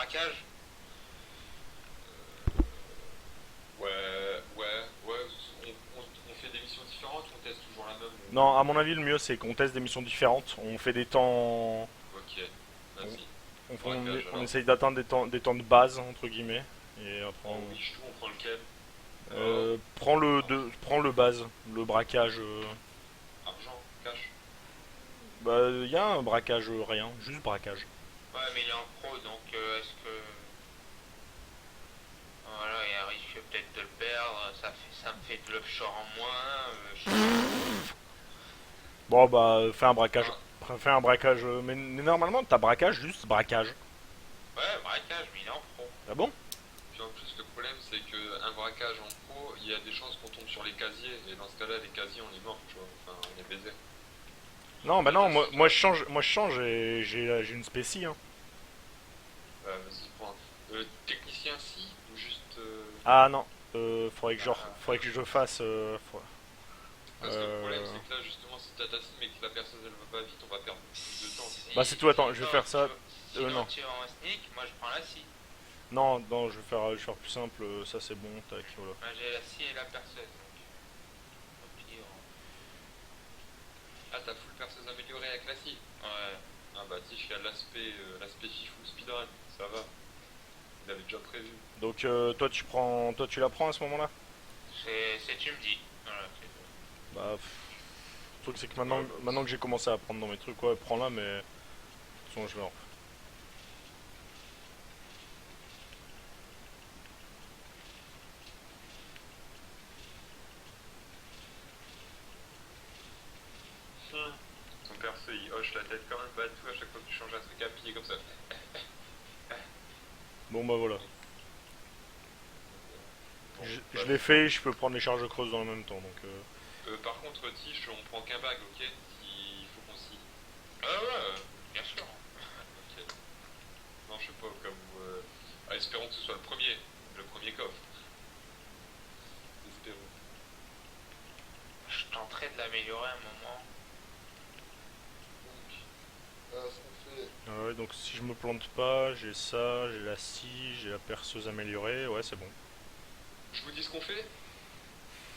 braquage. Ouais. On fait des missions différentes ou on teste toujours la même Non, à mon avis, le mieux c'est qu'on teste des missions différentes. On fait des temps. Ok, vas-y. On Alors. essaye d'atteindre des temps de base, entre guillemets. Et après, En wish tout, on prend lequel? prends le base, le braquage. Argent, cash. Bah, il y a un braquage rien, juste braquage. Ouais, mais il est en pro, donc est-ce que... Voilà, il y a un risque peut-être de le perdre, ça me fait de l'offshore en moins. Bon, bah, fais un braquage. Ah, Fais un braquage. Mais normalement, t'as braquage, juste braquage. Ouais, braquage, mais il est en pro. Ah bon? puis en plus, le problème, c'est qu'un braquage en pro, il y a des chances qu'on tombe sur les casiers. Et dans ce cas-là, les casiers, on est mort, tu vois. Enfin, on est baisé. Non, bah Là, non, t'as ça, moi je change, et j'ai une spécie, hein. vas-y, prends. Technicien, si, ou juste. Ah non, faudrait que Ah, je fasse. parce que le problème, Euh, c'est que là, justement, si t'as ta sim et que la personne elle va pas vite, on va perdre plus de temps. Bah c'est tout, attends, je vais Sinon, faire ça. sinon Non. tu es en sneak, moi je prends la scie. Non, non, je vais faire plus simple, ça c'est bon, tac, voilà. Moi j'ai la scie et la perceuse. Donc, au pire, Ah, t'as full perceuse améliorée avec la scie. ouais. Ah bah si, il y a l'aspect Shifu speedrun, ça va. Il avait déjà prévu. Donc toi tu la prends à ce moment-là? Tu me dis. Voilà, c'est tout. Bah, le truc c'est que Ouais, bah, maintenant que j'ai commencé à prendre dans mes trucs, ouais, prends-la, mais de toute façon je vais en. Ton perso il hoche la tête comme un bateau à chaque fois que tu changes un truc à pied comme ça. Bon bah voilà. Bon, Je bah, l'ai fait, je peux prendre les charges creuses dans le même temps, donc. par contre, Tish, on prend qu'un bag, ok? Il faut qu'on s'y. Ah ouais, bien sûr. Ok. Non, je sais pas, au cas où. Espérons que ce soit le premier coffre. Espérons. Je tenterai de l'améliorer à un moment. Donc, ce qu'on fait. Ah ouais, donc si je me plante pas, j'ai ça, j'ai la scie, j'ai la perceuse améliorée, ouais c'est bon. Je vous dis ce qu'on fait?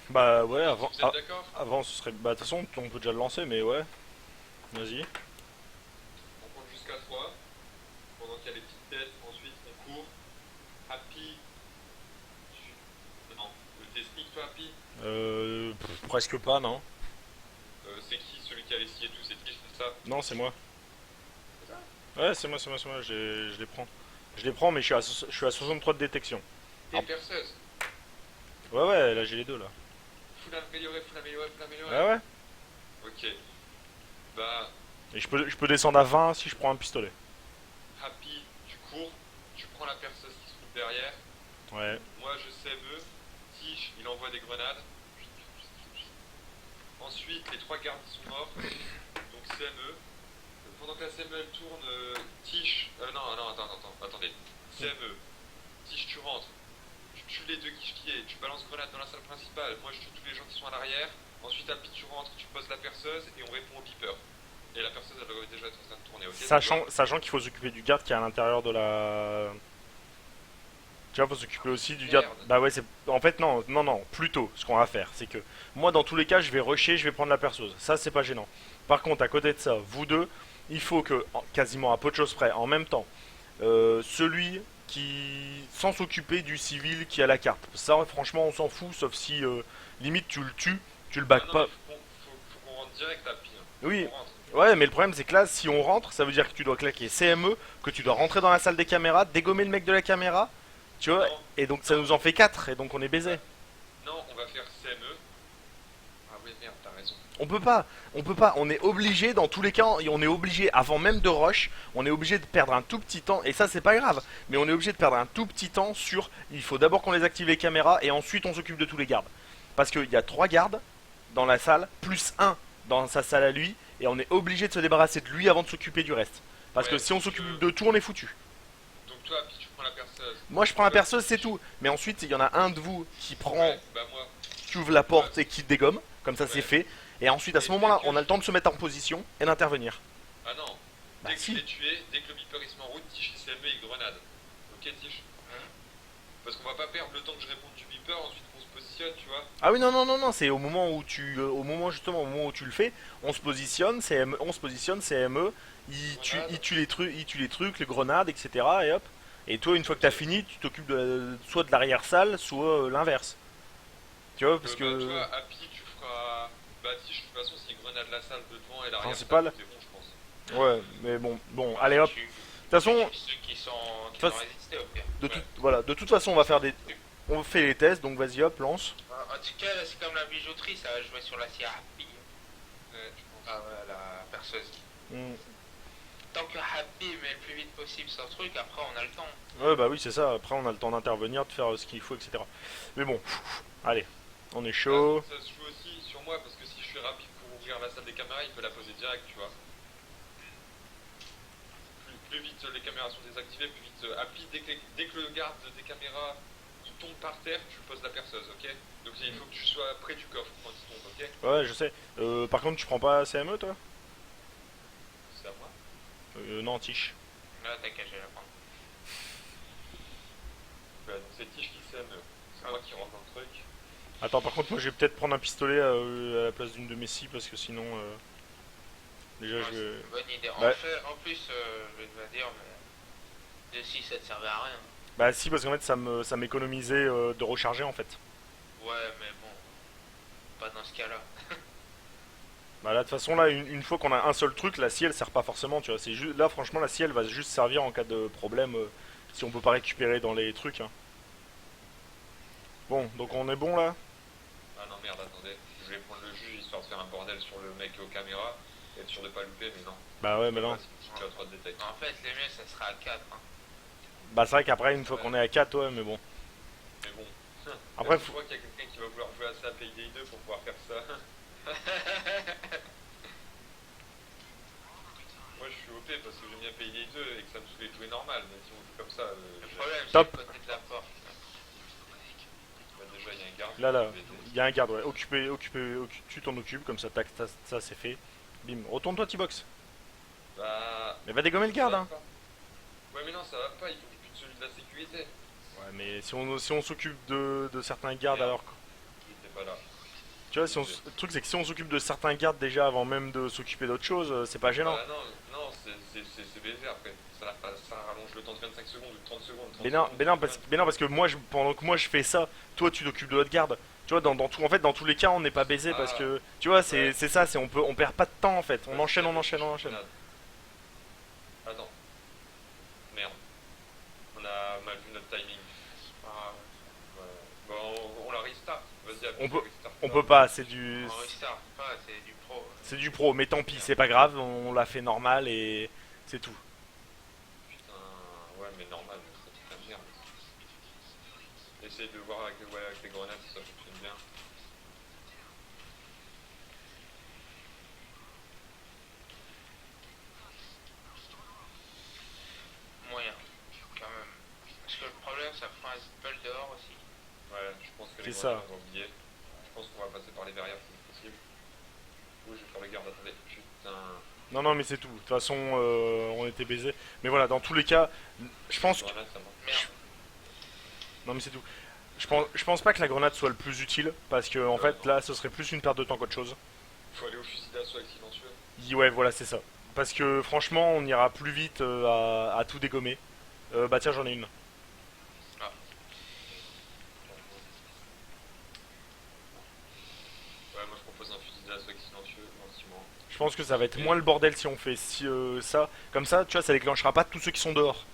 Bah Vous ouais, vous êtes d'accord? avant ce serait. Bah de toute façon on peut déjà le lancer, mais ouais, vas-y. On compte jusqu'à 3. Pendant qu'il y a les petites têtes, ensuite on court. Happy. Non, t'es sneak toi, Happy? Presque pas, non. C'est qui celui qui a les scies et tout? C'est qui, c'est ça? Non, c'est moi. C'est ça? Ouais, c'est moi, je les prends. Je les prends, mais je suis à 63 de détection. T'es perceuse. Ouais, ouais, là j'ai les deux là. Faut l'améliorer, faut l'améliorer, faut l'améliorer. Ouais, ouais. Ok. Bah, Et je peux descendre à 20 si je prends un pistolet. Happy, tu cours, tu prends la perceuse qui se trouve derrière. Ouais. Moi, je sève. Tish, il envoie des grenades. Ensuite, les 3 gardes sont morts. Donc CME. Pendant que la CME elle tourne, Tish. Non, attendez. CME. Tish, tu rentres. Tu tues les deux guichetiers. Tu balances grenade dans la salle principale. Moi, je tue tous les gens qui sont à l'arrière. Ensuite, Happy, tu rentres, tu poses la perceuse et on répond au beeper. Et la perceuse, elle doit déjà être en train de tourner, ok? Sachant qu'il faut s'occuper du garde qui est à l'intérieur de la. Tu vois, faut s'occuper aussi du garde. Merde. Bah ouais, c'est. En fait, non, plutôt, ce qu'on va faire, c'est que. Moi, dans tous les cas, je vais rusher, je vais prendre la perceuse. Ça, c'est pas gênant. Par contre, à côté de ça, vous deux, il faut que, quasiment à peu de choses près, en même temps, celui qui. Sans s'occuper du civil qui a la carte. Ça, franchement, on s'en fout, sauf si, limite, tu le tues, tu le Ah back non, mais pas. faut qu'on rentre direct, Happy. Hein. Faut Oui, qu'on rentre. ouais, mais le problème, c'est que là, si on rentre, ça veut dire que tu dois claquer CME, que tu dois rentrer dans la salle des caméras, dégommer le mec de la caméra, tu vois, Non, et donc ça nous en fait 4 et donc on est baisé. non, on va faire CME. Ah oui, merde, t'as raison. On peut pas, on est obligé dans tous les cas, on est obligé avant même de rush, on est obligé de perdre un tout petit temps, et ça c'est pas grave, mais on est obligé de perdre un tout petit temps sur, il faut d'abord qu'on les active les caméras, et ensuite on s'occupe de tous les gardes. Parce qu'il y a 3 gardes dans la salle, plus un dans sa salle à lui, et on est obligé de se débarrasser de lui avant de s'occuper du reste. Parce que Ouais, si on s'occupe de tout, on est foutu. Donc toi, Happy, tu prends la perceuse. Moi je prends la perceuse, c'est tout. Mais ensuite, il y en a un de vous qui prend, Ouais, bah moi. qui ouvre la porte et qui dégomme, comme ça c'est Ouais. fait. Et ensuite, à ce Et moment-là, dès que on a le temps de se mettre en position et d'intervenir. Ah non. Bah Dès que si. je l'ai tué, dès que le beeper il se met en route, Tish, CME et grenade. Ok, Tish. Parce qu'on va pas perdre le temps que je réponde du beeper, ensuite qu'on se positionne, tu vois. Ah oui, non, non, non, non, c'est au moment où au moment justement, au moment où tu le fais, on se positionne, CME, Grenade. il tue les trucs, les grenades, etc. Et hop. Et toi, une fois que t'as fini, tu t'occupes soit de l'arrière-salle, soit l'inverse. Tu vois, parce Bah, tu que vois, Happy, tu feras. Bah, Tish, de toute façon, c'est grenade la salle de devant et l'arrière principal, salle, c'est bon, je pense. ouais, mais bon, Ouais, allez hop. De toute façon, tu tues ceux qui ont face- résisté au pire. Ouais. voilà, de toute façon, on fait les tests, donc vas-y hop, lance. En tout cas, là, c'est comme la bijouterie, ça va jouer sur la scie Happy. Ouais, je pense. Ah ouais, la perceuse. Hmm. Tant que Happy met le plus vite possible son truc, après on a le temps. Ouais, bah oui, c'est ça. Après, on a le temps d'intervenir, de faire ce qu'il faut, etc. Mais bon, allez, on est chaud. Ça se joue aussi sur moi parce que si je suis rapide pour ouvrir la salle des caméras, il peut la poser direct, tu vois. Plus vite les caméras sont désactivées, plus vite Happy, dès que le garde des caméras il tombe par terre, tu poses la perceuse, ok. Donc il faut que tu sois près du coffre quand il tombe, ok. Ouais, je sais. Par contre, tu prends pas CME, toi? C'est à moi. Non, Tiche. Là, t'as qu'à la prendre. Ouais, donc c'est Tish qui sème, c'est moi qui rentre dans le truc. Attends, par contre, moi, je vais peut-être prendre un pistolet à la place d'une de mes scies, parce que sinon... déjà, Ouais, je c'est vais... une bonne idée. Bah. En plus, je vais te le dire, mais de si ça te servait à rien. Bah si, parce qu'en fait, ça m'économisait de recharger, en fait. Ouais, mais bon, pas dans ce cas-là. Bah là, de toute façon, là, une fois qu'on a un seul truc, la scie, elle sert pas forcément, tu vois. Là, franchement, la scie, elle va juste servir en cas de problème, si on peut pas récupérer dans les trucs, hein. Bon, donc on est bon, là? Ah non merde, attendez, je voulais prendre le juge histoire de faire un bordel sur le mec aux caméras, et être sûr de pas louper, mais non. Bah ouais, mais non. Tu as 3 de détails. En fait, les mieux, ça sera à 4. Hein. Bah c'est vrai qu'après, une fois qu'on est à 4, ouais, mais bon. Mais bon. Après, je crois qu'il y a quelqu'un qui va vouloir jouer à ça à Payday 2 pour pouvoir faire ça. Moi je suis OP parce que j'aime bien Payday 2 et que ça me saoulait de jouer normal, mais si on joue comme ça, Le problème, c'est Top. le côté de la porte. bah, déjà il y a un garde. Là, je vais aider. il y a un garde, ouais. Tu t'en occupes, comme ça, tac, ça c'est fait. Bim, retourne-toi, T-Box. Bah. Mais va dégommer le garde, ça va hein. pas. Ouais, mais non, ça va pas, il faut que je bute celui de la sécurité. Ouais, mais si on s'occupe de certains gardes, Merde. alors... Il était pas là. Tu vois, le truc, c'est que si on s'occupe de certains gardes déjà avant même de s'occuper d'autre chose, c'est pas gênant. Bah, non, c'est baisé après. Ça rallonge le temps de 25 secondes ou de 30 secondes. 30 Mais non, secondes, mais non, parce que moi, pendant que moi je fais ça, toi tu t'occupes de l'autre garde. Tu vois, en fait, dans tous les cas, on n'est pas baisé parce que, tu vois, Ouais. c'est ça, on perd pas de temps en fait. On Ouais, enchaîne, c'est on enchaîne, on la enchaîne. grenade. Attends. Merde. On a mal vu notre timing. Ah, Ouais. Bon, on la restart. Vas-y, appuie, On peut- restart On ça. peut pas, on restart pas, c'est du pro. c'est du pro, mais tant pis, c'est pas grave, on l'a fait normal et c'est tout. Putain, ouais, mais normal, mais c'est la merde. Essaye de voir avec les grenades si ça fonctionne bien. Moyen, quand même. Parce que le problème, ça prend un zipple dehors aussi. Ouais, je pense que les C'est grenades, ça. on va oublier. Je pense qu'on va passer par les barrières si c'est possible. Oui, je vais faire le garde, attendez. Putain. Non, non, mais c'est tout. De toute façon, on était baisé. Mais voilà, dans tous les cas, je pense que. Grenade, ça marche. Merde. Non, mais c'est tout. Je pense pas que la grenade soit le plus utile parce que, en Ouais, fait, non. là, ce serait plus une perte de temps qu'autre chose. Faut aller au fusil d'assaut avec silencieux. Ouais, voilà, c'est ça. Parce que franchement, on ira plus vite à tout dégommer. Bah tiens, j'en ai une. Ouais, moi je propose un fusil d'assaut avec silencieux, gentiment. Je pense que ça va être moins le bordel si on fait ça. Comme ça, tu vois, ça déclenchera pas tous ceux qui sont dehors.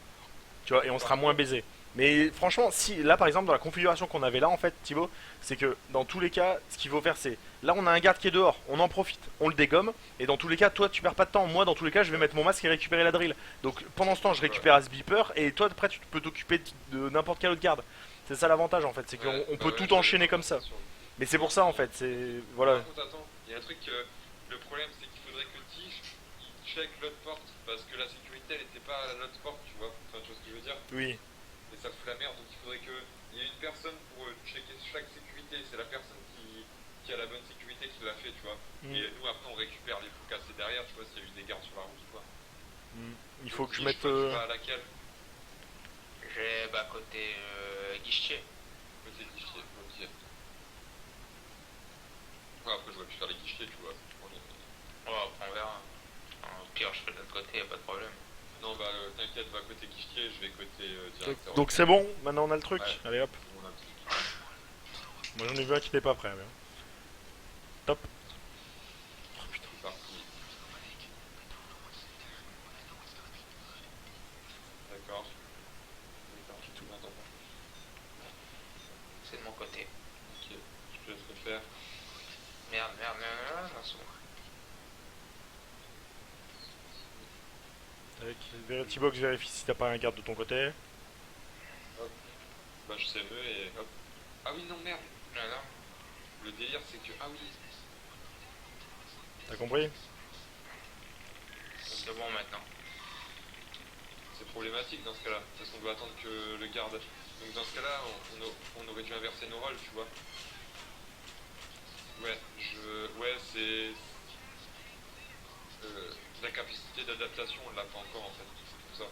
Tu vois, et on sera moins baisé. Mais franchement, si là par exemple dans la configuration qu'on avait là en fait, Thibaut, c'est que dans tous les cas, ce qu'il faut faire c'est là on a un garde qui est dehors, on en profite, on le dégomme, et dans tous les cas, toi tu perds pas de temps. Moi dans tous les cas, je vais mettre mon masque et récupérer la drill. Donc pendant ce temps, je récupère ce beeper et toi après tu peux t'occuper de n'importe quel autre garde. C'est ça l'avantage en fait, c'est qu'on Ouais, on bah peut ouais, tout j'avais enchaîner pas comme pensé ça. sur- Mais c'est pour ça en fait, c'est voilà. Par contre, attends, il y a un truc, le problème c'est qu'il faudrait que Tish il check l'autre porte parce que la sécurité elle était pas à l'autre porte, tu vois. Enfin, tu vois ce que je veux dire. Oui. Et ça fout la merde, donc il faudrait qu'il y ait une personne pour checker chaque sécurité. C'est la personne qui a la bonne sécurité qui l'a fait, tu vois. Mm. Et nous après on récupère les fous cassés derrière, tu vois, s'il y a eu des gardes sur la route ou quoi. Il faut que je Tish, mette. toi, tu vas à laquelle? J'ai côté guichetier. Côté guichet, ok. Ouais, après, je vais plus faire les guichets, tu vois. Ouais, après on verra. Au pire, je fais de l'autre côté, y a pas de problème. Non, bah, t'inquiète, va côté guichet, je vais côté directeur. Donc c'est bon, maintenant on a le truc. Ouais. Allez hop. On a un petit- Moi j'en ai vu un qui était pas prêt. Mais... Top. C'est parti. D'accord. Tout attends. C'est de mon côté. Ok, je te laisse le faire. Merde, merde, merde, merde, j'en suis. Avec Verity Box vérifie si t'as pas un garde de ton côté. Hop. Bah, je sais me et hop. Ah oui, non, merde. Non, non. Le délire, c'est que. Ah oui. T'as compris? C'est bon maintenant. C'est problématique dans ce cas-là, parce qu'on doit attendre que le garde. Donc dans ce cas-là, on aurait dû inverser nos rôles, tu vois. Ouais, ouais, c'est la capacité d'adaptation, on l'a pas encore en fait. C'est pour ça.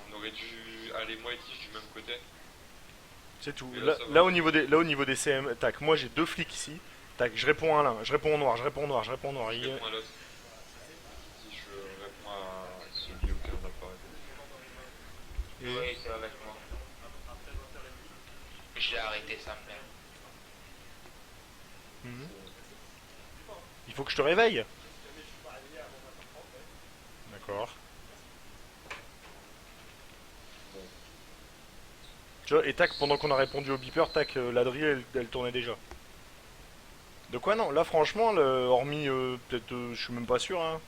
On aurait dû aller moi et Tige du même côté. C'est tout. Et Là, ça va. là, au niveau des CM, tac, moi j'ai deux flics ici. Tac, je réponds à l'un, je réponds au noir, je réponds au noir, je réponds au noir. Je réponds à l'autre. Si je réponds à celui auquel on a pas répondu. Oui, c'est avec moi. Je l'ai arrêté, ça me plaît. Mhm. Il faut que je te réveille. D'accord. Tu vois, et tac, pendant qu'on a répondu au beeper, tac, l'Adri elle tournait déjà. De quoi non? Là franchement, hormis peut-être, je suis même pas sûr. Hein.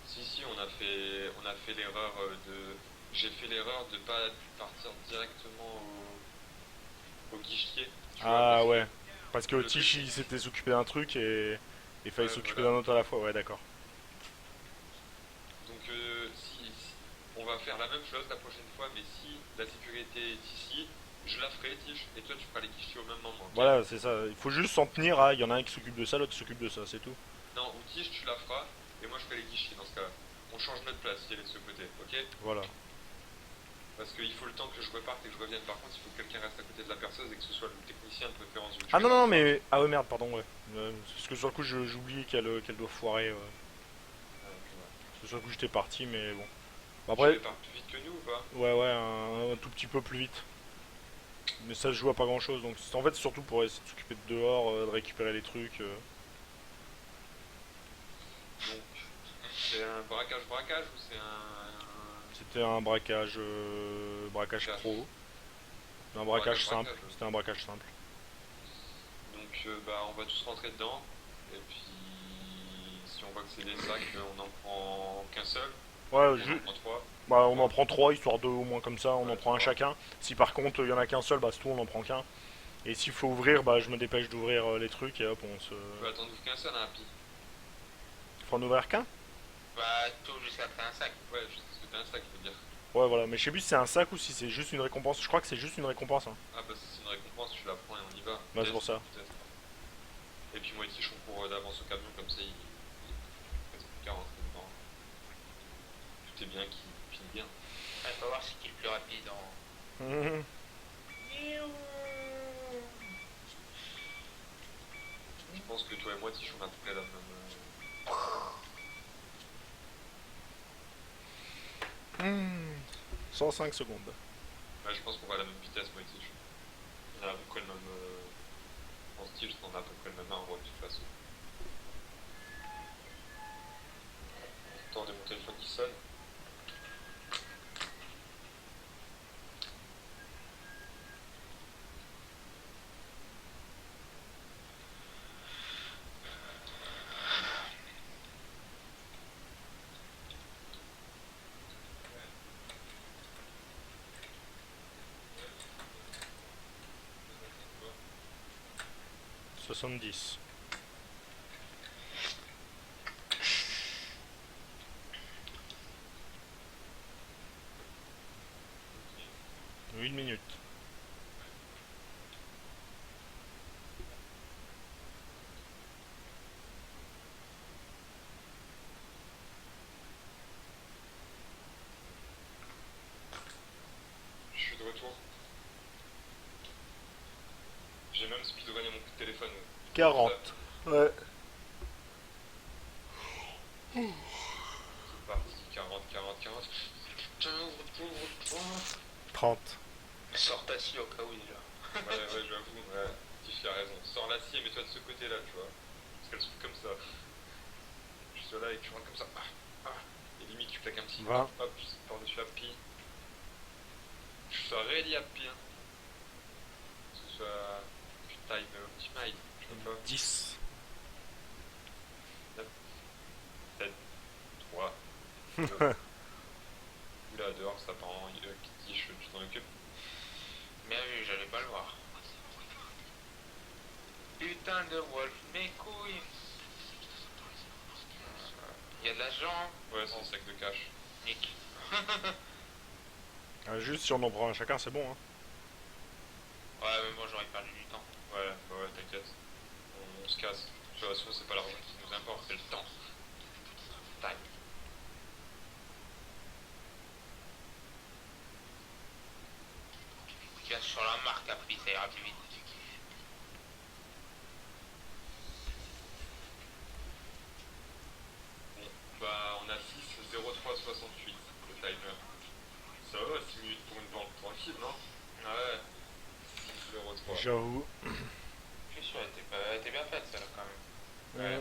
Si, on a fait l'erreur de. J'ai fait l'erreur de pas partir directement au guichetier. Tu vois, Ah parce que ouais. Parce que le Tish truc, il s'était s'occuper d'un truc et il fallait Ouais, s'occuper voilà. d'un autre à la fois. Ouais, d'accord. Donc si on va faire la même chose la prochaine fois, mais si la sécurité est ici, je la ferai Tish, et toi tu feras les guichetiers au même moment. Ok. Voilà, c'est ça. Il faut juste s'en tenir à. Il y en a un qui s'occupe de ça, l'autre s'occupe de ça, c'est tout. Non, ou Tish tu la feras, et moi je ferai les guichetiers dans ce cas-là. On change notre place si elle est de ce côté, ok? Voilà. Parce qu'il faut le temps que je reparte et que je revienne. Par contre, il faut que quelqu'un reste à côté de la perceuse et que ce soit le technicien de préférence. Ah non, non, mais. Ah ouais, merde, pardon, ouais. Parce que sur le coup, j'oublie qu'elle doit foirer. Parce que sur le coup, j'étais parti, mais bon. Après, Après, tu part plus vite que nous ou pas? ouais, ouais, un tout petit peu plus vite. Mais ça se joue à pas grand chose. Donc, en fait, c'est surtout pour essayer de s'occuper de dehors, de récupérer les trucs. Donc, c'est un braquage ou c'est C'était un braquage. Braquage Braquage. pro. Un braquage simple. braquage, ouais. C'était un braquage simple. Donc, bah, on va tous rentrer dedans. Et puis, si on voit que c'est des sacs, on en prend qu'un seul. Ouais, On en prend trois. bah, on en prend trois, histoire de au moins comme ça, on Ouais, en prend un c'est chacun. Si par contre il y en a qu'un seul, bah c'est tout, on en prend qu'un. Et s'il faut ouvrir, bah je me dépêche d'ouvrir les trucs et hop, on se. On peut attendre qu'un seul, un pi. Faut en ouvrir qu'un? Bah, tout jusqu'à faire un sac. Ouais, juste parce que t'as un sac, je veux dire. Ouais, voilà, mais je sais plus si c'est un sac ou si c'est juste une récompense. Je crois que c'est juste une récompense. Hein. Ah, bah, si c'est une récompense, tu la prends et on y va. Ouais, c'est pour ça. Test. Et puis, moi, ici, je cours d'avance au camion, comme ça, il reste plus qu'à rentrer dedans. Tout est bien, qui finit bien. Il faut voir c'est qui le plus rapide en. Mhm. Je pense que toi et moi, Tichon, on a à peu près la même. 105 secondes. Ouais, je pense qu'on va à la même vitesse, moi et Tichon. On a à peu près le même. En style, on a à peu près le même arbre, de toute façon. Attends, de mon téléphone qui sonne. « 70. Une minute. J'ai même speedrunné mon coup de téléphone. 40. Ouais. C'est parti, 40, 40, 40. Putain, ouvre-toi. 30. Sors ta scie au cas où il est là. Ouais, j'avoue, ouais. Tiff, a raison. Sors la scie et mets-toi de ce côté-là, tu vois. Parce qu'elle s'ouvre comme ça. Je suis là et tu rentres comme ça. Et limite, tu claques un petit. 20. Hop, par-dessus Happy. Que ce soit ready Happy, hein. Que ce soit time optimized, je sais pas. 10. 7, 3, 2. Oula, dehors, ça part en qui tiche, tu t'en occupes. Bien vu, j'allais pas le voir. Putain de Wolf, mes couilles. Y a de l'argent. Ouais, c'est un sac de cash. Nick. Juste si on en prend un chacun, c'est bon. Hein. Ouais, mais bon, j'aurais perdu du temps. Ouais, t'inquiète. On se casse. De toute façon, c'est pas l'argent qui nous importe, c'est le temps. Time. Tiens sur la marque après, ça ira plus vite. Bon, bah, on a 6, 0, 3, 68, le timer. Ça va, 6 minutes pour une vente tranquille, non? Ouais. 6, 0, 3. J'avoue. Je suis sûr, elle était bien faite celle-là quand même. Ouais.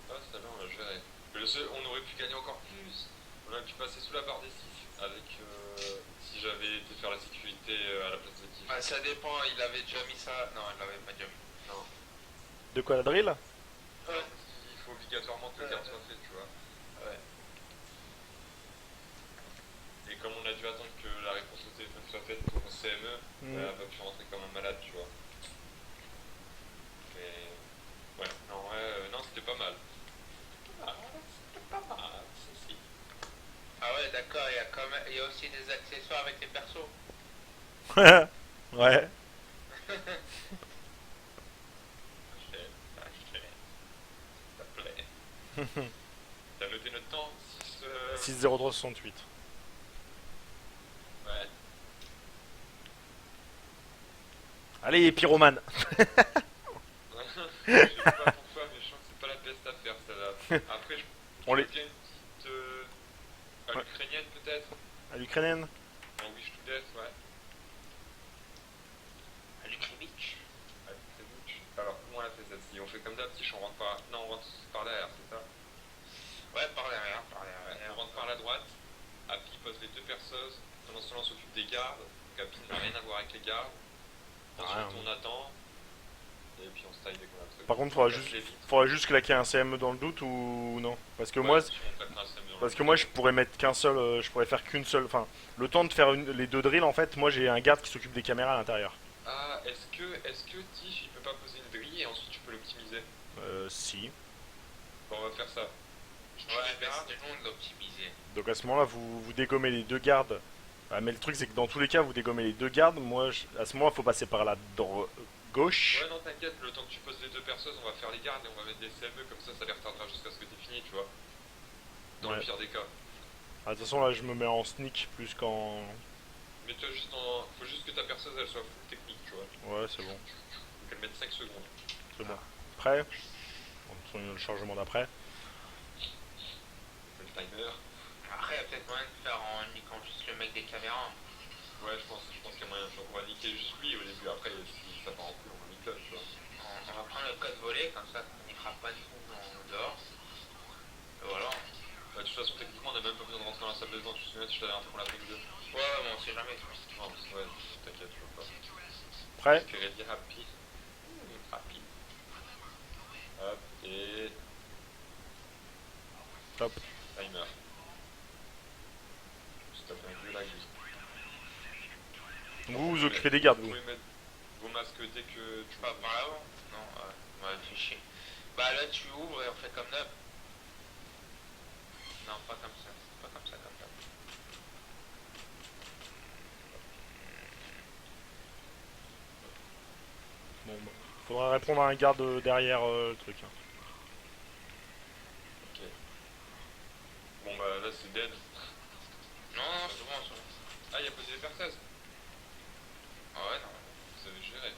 Ah, celle-là, on l'a géré. Mais on aurait pu gagner encore plus. On aurait pu passer sous la barre des 6 avec. Si j'avais été faire la sécurité à la place de Tiff. Ah, ça dépend, il avait déjà mis ça. Non, il l'avait pas déjà mis. Non. De quoi la drill? Ouais. Il faut obligatoirement que le garde soit fait, tu vois. Ouais. Et comme on a dû attendre que la réponse au téléphone soit faite pour le CME, bah, va pu rentrer comme un malade, tu vois. Mais. Ouais, non, c'était pas mal. C'était pas mal, si. Ah ouais, d'accord, il y a aussi des accessoires avec les persos. Ouais. Achetez, s'il te plaît. T'as noté notre temps 60368. Ouais. Allez, pyromane. Je sais pas pourquoi, mais je sens que c'est pas la best affaire celle-là. Après, On les... bien une petite. À l'ukrainienne peut-être. À l'ukrainienne. En Wish to Death, ouais. À l'Ukrivitch. À l'Ukrainienne. Alors, comment on l'a fait celle-ci? On fait comme d'hab, on rentre par. Non, on rentre par derrière, c'est ça? Ouais, par derrière, par derrière. On rentre par la droite. Happy pose les deux perceuses. Pendant ce temps, on s'occupe des gardes. Donc Happy n'a rien à voir avec les gardes. Ensuite, on attend. Et puis on se taille dès qu'on a le truc. Par contre, faudra juste claquer un CM dans le doute ou non? Parce que moi, je pourrais mettre qu'un seul, je pourrais faire qu'une seule. Enfin, le temps de faire les deux drills, en fait, moi j'ai un garde qui s'occupe des caméras à l'intérieur. Ah, est-ce que Tish il peut pas poser une grille et ensuite tu peux l'optimiser? Si. Bon, on va faire ça. Ouais, mais c'est long de l'optimiser. Donc à ce moment-là, vous dégommez les deux gardes. Ah, mais le truc, c'est que dans tous les cas, vous dégommez les deux gardes. Moi, à ce moment-là, faut passer par la gauche. Ouais, non, t'inquiète, le temps que tu poses les deux perceuses, on va faire les gardes et on va mettre des CME, comme ça les retardera jusqu'à ce que t'aies fini, tu vois. Dans le pire des cas. Ah, de toute façon, là, je me mets en sneak plus qu'en... Mais toi, faut juste que ta perceuse, elle soit full technique, tu vois. Ouais, c'est bon. Donc elle mette 5 secondes. C'est bon. Prêt? On le chargement d'après. Le timer. Après, il y a peut-être moyen de faire en niquant juste le mec des caméras. Ouais, je pense qu'il y a moyen. On va niquer juste lui au début, après, si ça part en couille, on va niquer, tu vois. On va prendre le code volé, comme ça, on n'y fera pas de coup dehors. Et voilà. Bah, de toute façon, techniquement, on a même pas besoin de rentrer dans la salle de bain, tu te souviens, je t'avais un peu pour la règle 2. Ouais, mais on sait jamais. Non, ouais, t'inquiète, je veux pas. Prêt? Ok, ready, happy. Happy. Hop, et... Top. Timer. Je tape un vieux lag. Vous vous occupez des gardes, Vous vous. pouvez mettre vos masques dès que tu... Pas par là-haut? Non, ouais, fait chier. Bah là, tu ouvres et on fait comme d'hab. Non, pas comme ça. Pas comme ça, comme d'hab. Bon, bah, faudra répondre à un garde derrière le truc. Hein. Ok. Bon bah là c'est dead. Non, non, c'est bon, c'est bon. Ah, il y a posé les perceuses. Ah ouais, non. Vous avez géré.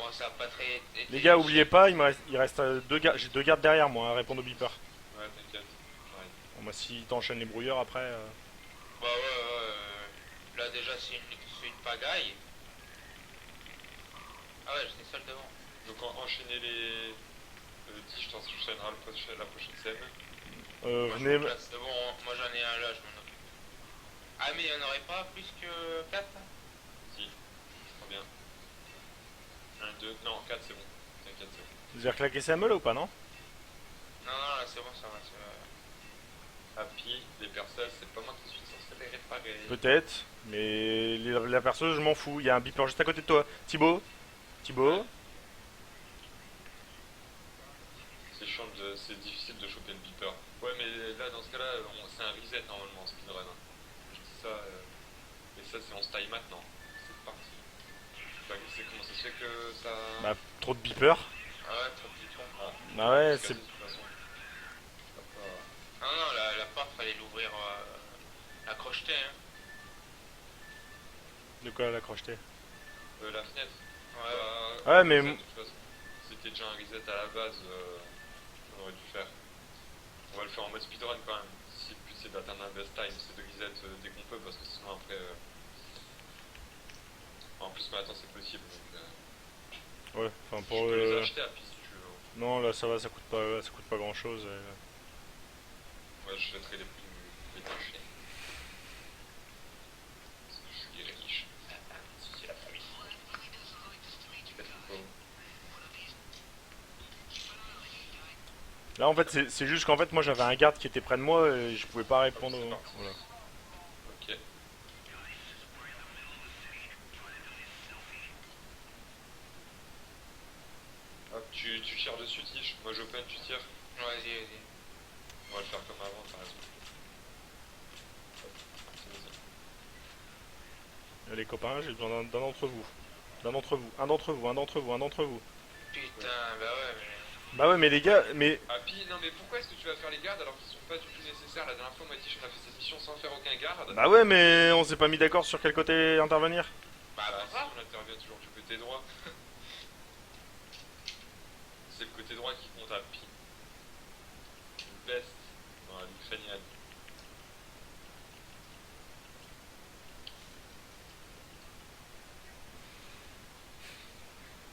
Bon, ça a pas très été. Les gars, oubliez pas, il reste deux gardes. J'ai deux gardes derrière moi à répondre au beeper. Ouais, t'inquiète. Pareil. Bon, moi, si t'enchaînes les brouilleurs après. Bah ouais. Là déjà c'est une pagaille. Ah ouais, j'étais seul devant. Donc enchaîner les... Tish, t'enchaîneras la prochaine scène. Moi, je Venez. me place. C'est bon, moi j'en ai un là, je m'en occupe. Ah mais il n'y en aurait pas plus que 4. Si, très bien. 1, 2, non, 4 c'est bon. T'inquiète, c'est bon. Vous avez claqué CME là ou pas, non? Non, là c'est bon, ça va. Happy, les perceuses, c'est pas moi qui suis censé les réparer. Peut-être, mais la perceuse, je m'en fous. Il y a un beeper juste à côté de toi. Thibaut. C'est difficile de choper le beeper. Ouais, mais là, dans ce cas-là, c'est un reset normalement en speedrun. Je dis ça, et ça, c'est on se taille maintenant. C'est parti. Bah, c'est comment ça se fait que ça. Bah, trop de beepers. Ah ouais, trop petit con. Ah, Bah ouais, parce que c'est. de toute façon, ça va pas- Ah non, la porte fallait l'ouvrir, la crocheter hein. De quoi la crocheter? La fenêtre. Ouais. Ouais, mais- ça, de toute façon, c'était déjà un reset à la base, on aurait dû faire. On va le faire en mode speedrun quand même. Si le but c'est d'atteindre un best time, c'est de reset dès qu'on peut parce que sinon après. En plus maintenant c'est possible donc. Ouais, enfin Je pour. peux les acheter à Pi si tu veux. Non, là ça va, ça coûte pas grand chose. Ouais, je jetterai les plus détachés. Parce que je suis riche. Si c'est la famille. Peut-être pas. Là en fait, c'est juste qu'en fait, moi j'avais un garde qui était près de moi et je pouvais pas répondre. c'est parti. Voilà. Ok. Hop, tu tires dessus, Tiche. Moi j'open, tu tires. Vas-y. On va le faire comme avant, t'as raison. Hop, vas-y. Les copains, j'ai besoin d'un d'entre vous. Un d'entre vous. Putain, bah ouais, mais. Bah ouais, mais les gars, mais. Ah, Pi, non mais pourquoi est-ce que tu vas faire les gardes alors qu'ils sont pas du tout nécessaires? La dernière fois, moi et Tiche, on a fait cette mission sans faire aucun garde. Bah ouais, mais on s'est pas mis d'accord sur quel côté intervenir. Bah Si grave. on intervient toujours du côté droit. C'est le côté droit qui compte à Pi. Le best dans la l'Ukrainienne.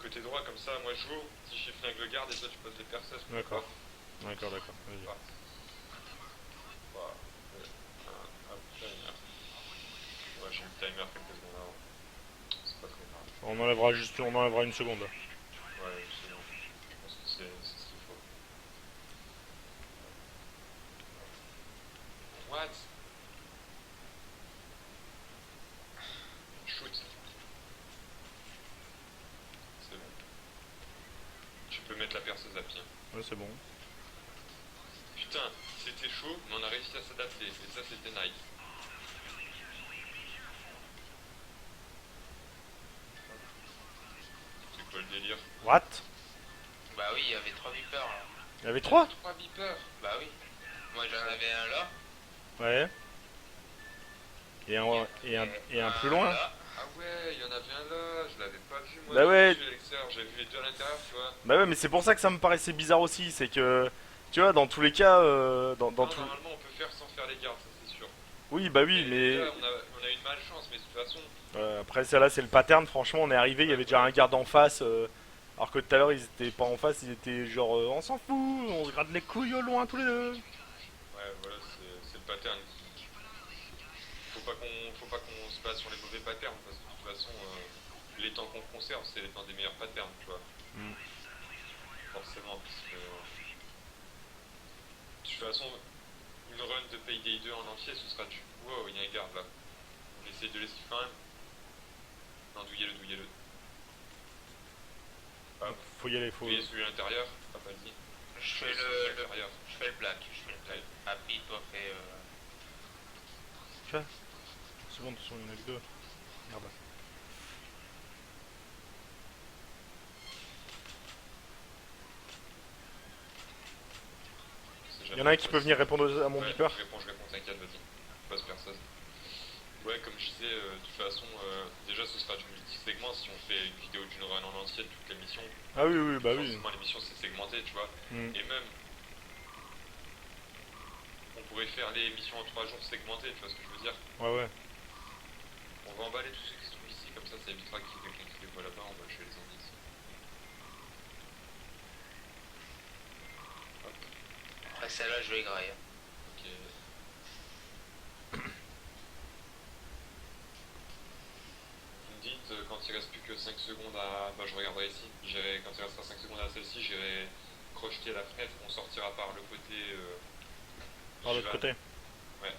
Côté droit comme ça, moi je joue, si je flingue le garde et toi tu poses les perceuses. D'accord. D'accord. Vas-y. Voilà. Voilà. Hop, timer. Ouais, j'ai eu le timer quelques secondes avant. C'est pas très grave. On enlèvera une seconde. Ouais, c'est bon. Je pense que c'est ce qu'il faut. What? Shoot. C'est bon. Tu peux mettre la perceuse à pied. Ouais, c'est bon. Putain, c'était chaud, mais on a réussi à s'adapter. Et ça, c'était nice. C'est quoi le délire? What? Bah oui, il y avait 3 beepers là. Il y avait 3? 3 beepers. Bah oui. Moi j'en avais un là. Ouais. Et un plus loin. Là. Ah ouais, il y en avait un là, je l'avais pas vu moi. Bah ouais. J'ai vu à l'extérieur, j'avais vu les deux à l'intérieur, tu vois. Bah ouais, mais c'est pour ça que ça me paraissait bizarre aussi. C'est que, tu vois, dans tous les cas, dans Non, tout. normalement on peut faire sans faire les gardes, ça c'est sûr. Oui, bah oui, Et mais. là, on a une malchance, mais de toute façon. Après, ça là, c'est le pattern. Franchement, on est arrivé, il y avait déjà un garde en face. Alors que tout à l'heure, ils étaient pas en face, ils étaient genre, on s'en fout, on se gratte les couilles au loin tous les deux. Ouais, voilà, c'est le pattern. Faut pas qu'on se base sur les mauvais patterns, parce que de toute façon, les temps qu'on conserve, c'est les temps des meilleurs patterns, tu vois. Mm. Forcément, parce que. De toute façon, une run de Payday 2 en entier, ce sera du. Wow, il y a un garde là. On essaye de l'esquiver quand même. Non, douillez-le. Hop, Faut y aller, faut. douillez celui à l'intérieur. Ah, vas-y. Je fais Celui à le l'intérieur. black. Happy, toi fais. C'est bon, de toute façon, il y en a que deux. Merde. Il y en a un qui peut venir répondre à mon beeper. Je réponds, t'inquiète, vas-y. Passe personne. Ouais, comme je disais, de toute façon, déjà ce sera du multi-segment si on fait une vidéo d'une run en entier de toutes les missions. Ah oui, oui, bah oui. Forcément, les missions c'est segmenté, tu vois. Hmm. Et même, on pourrait faire les missions en 3 jours segmentées, tu vois ce que je veux dire. Ouais, ouais. On va emballer tous ceux qui sont ici, comme ça évitera qu'il y ait quelqu'un qui les voit là-bas, on va chez les zombies ici. Hop, Après celle-là, je vais grailler. ok. Vous me dites, quand il reste plus que 5 secondes à... Bah je regarderai ici. Quand il restera 5 secondes à celle-ci, j'irai crocheter la fenêtre, on sortira par le côté... Par l'autre Jivan. côté. Ouais.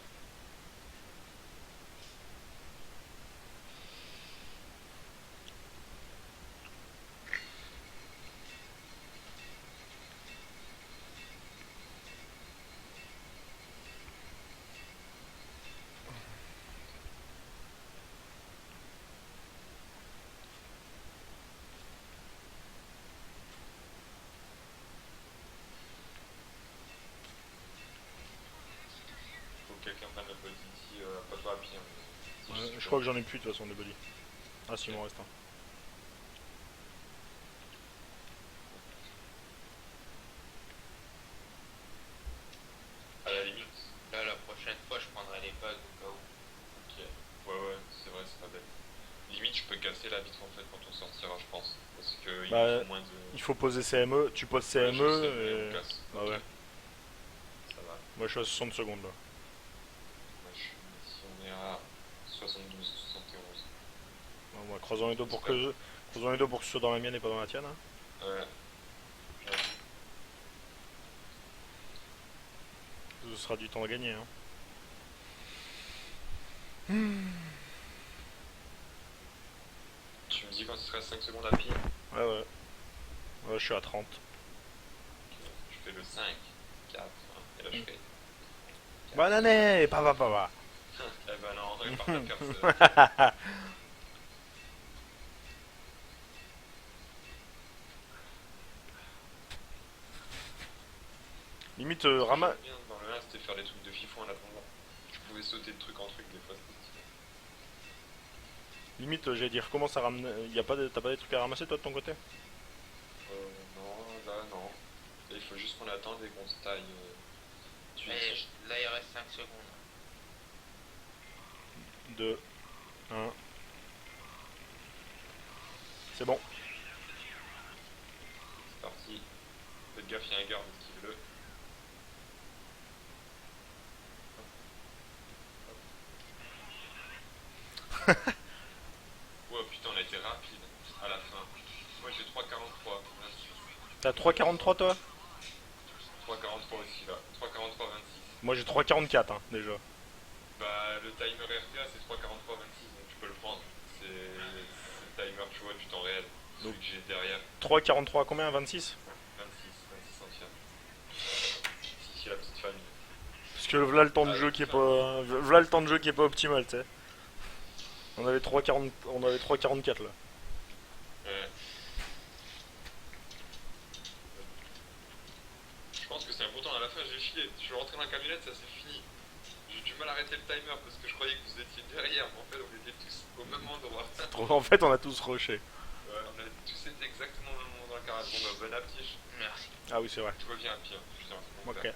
Faut que quelqu'un prenne le body ici, pas toi à pied. Hein. Ouais, je crois que j'en ai plus de toute façon de body. Ah si, il m'en reste un. À la limite. Là, la prochaine fois, je prendrai les bugs au cas où. Ok. Ouais, c'est vrai, c'est pas bête. Limite, je peux casser la vitre en fait quand on sortira, je pense. Parce que il Bah, faut moins de. Il faut poser CME, tu poses Ouais, CME je sais, mais et... on casse. Bah Ok. ouais. Ça va. Moi je suis à 60 secondes là. Moi, je suis ici, on est à 72, 71. Bon, moi, croisons les doigts pour que... Croisons les doigts pour que ce soit dans la mienne et pas dans la tienne. Hein. Ouais. J'avoue. Ce sera du temps à gagner. Hein. Tu me dis quand ce sera 5 secondes à pied. Ouais, ouais. Ouais, je suis à 30. Ok. Je fais le 5, 4, et là je fais. Bonne année, papa, papa. Eh ben non, répare ta personne. Limite, Ce que Rama... j'aime bien dans le 1, c'était faire des trucs de fifou en attendant. Tu pouvais sauter de truc en truc, des fois c'était stylé. Limite, j'allais dire, comment ça ramène... T'as pas des trucs à ramasser toi de ton côté? Non, là non. Là, il faut juste qu'on attende et qu'on se taille. Tu Mais dis. là, il reste 5 secondes. 2, 1. C'est bon. C'est parti. Faites gaffe, il y a un garde, esquive-le. Ouais, putain, on a été rapide à la fin. Moi j'ai 3,43. T'as 3,43 toi? 3,43 aussi là. 3,43, 26. Moi j'ai 3,44 hein, déjà. Bah, le timer RTA c'est 3,43, 26, donc tu peux le prendre. C'est le timer, tu vois, du temps réel. Celui Donc. que j'ai derrière. 3,43 combien? 26? 26 centièmes. Ici, la petite famille. Parce que voilà le temps de Ah, jeu qui est pas... Voilà le temps de jeu qui est pas optimal, tu sais. On avait 3,40... On avait 3,44 là. Ouais. Je pense que c'est important, à la fin j'ai chié. Je suis rentré dans la camionnette, ça c'est fini. J'ai du mal à arrêter le timer parce que je croyais que vous étiez derrière, mais en fait on était tous au même endroit. En fait, on a tous rushé. Ouais, on a tous été exactement au même moment dans le garage. Bon bah bon appétit. Merci. Ah oui, c'est vrai. Je reviens à pied. Hein. Je suis en train de Ok. faire.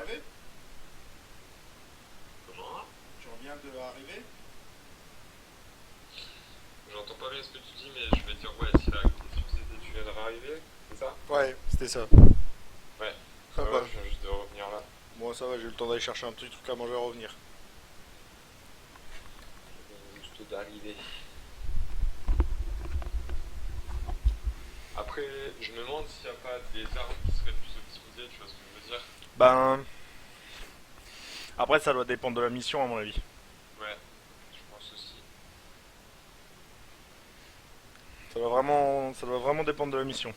d'arriver? Comment? Tu reviens de arriver? J'entends pas bien ce que tu dis, mais je vais dire ouais, si la question c'était tu viens de arriver, c'est ça? Ouais, c'était ça. Ouais. Ah Ouais, bah. je viens juste de revenir là. Bon, ça va, j'ai eu le temps d'aller chercher un petit truc à manger à revenir. Je viens juste d'arriver. Après, je me demande s'il n'y a pas des armes qui seraient plus optimisées, tu vois ce que je veux dire? Ben. Après, ça doit dépendre de la mission, à mon avis. Ouais, je pense aussi. Ça doit vraiment dépendre de la mission.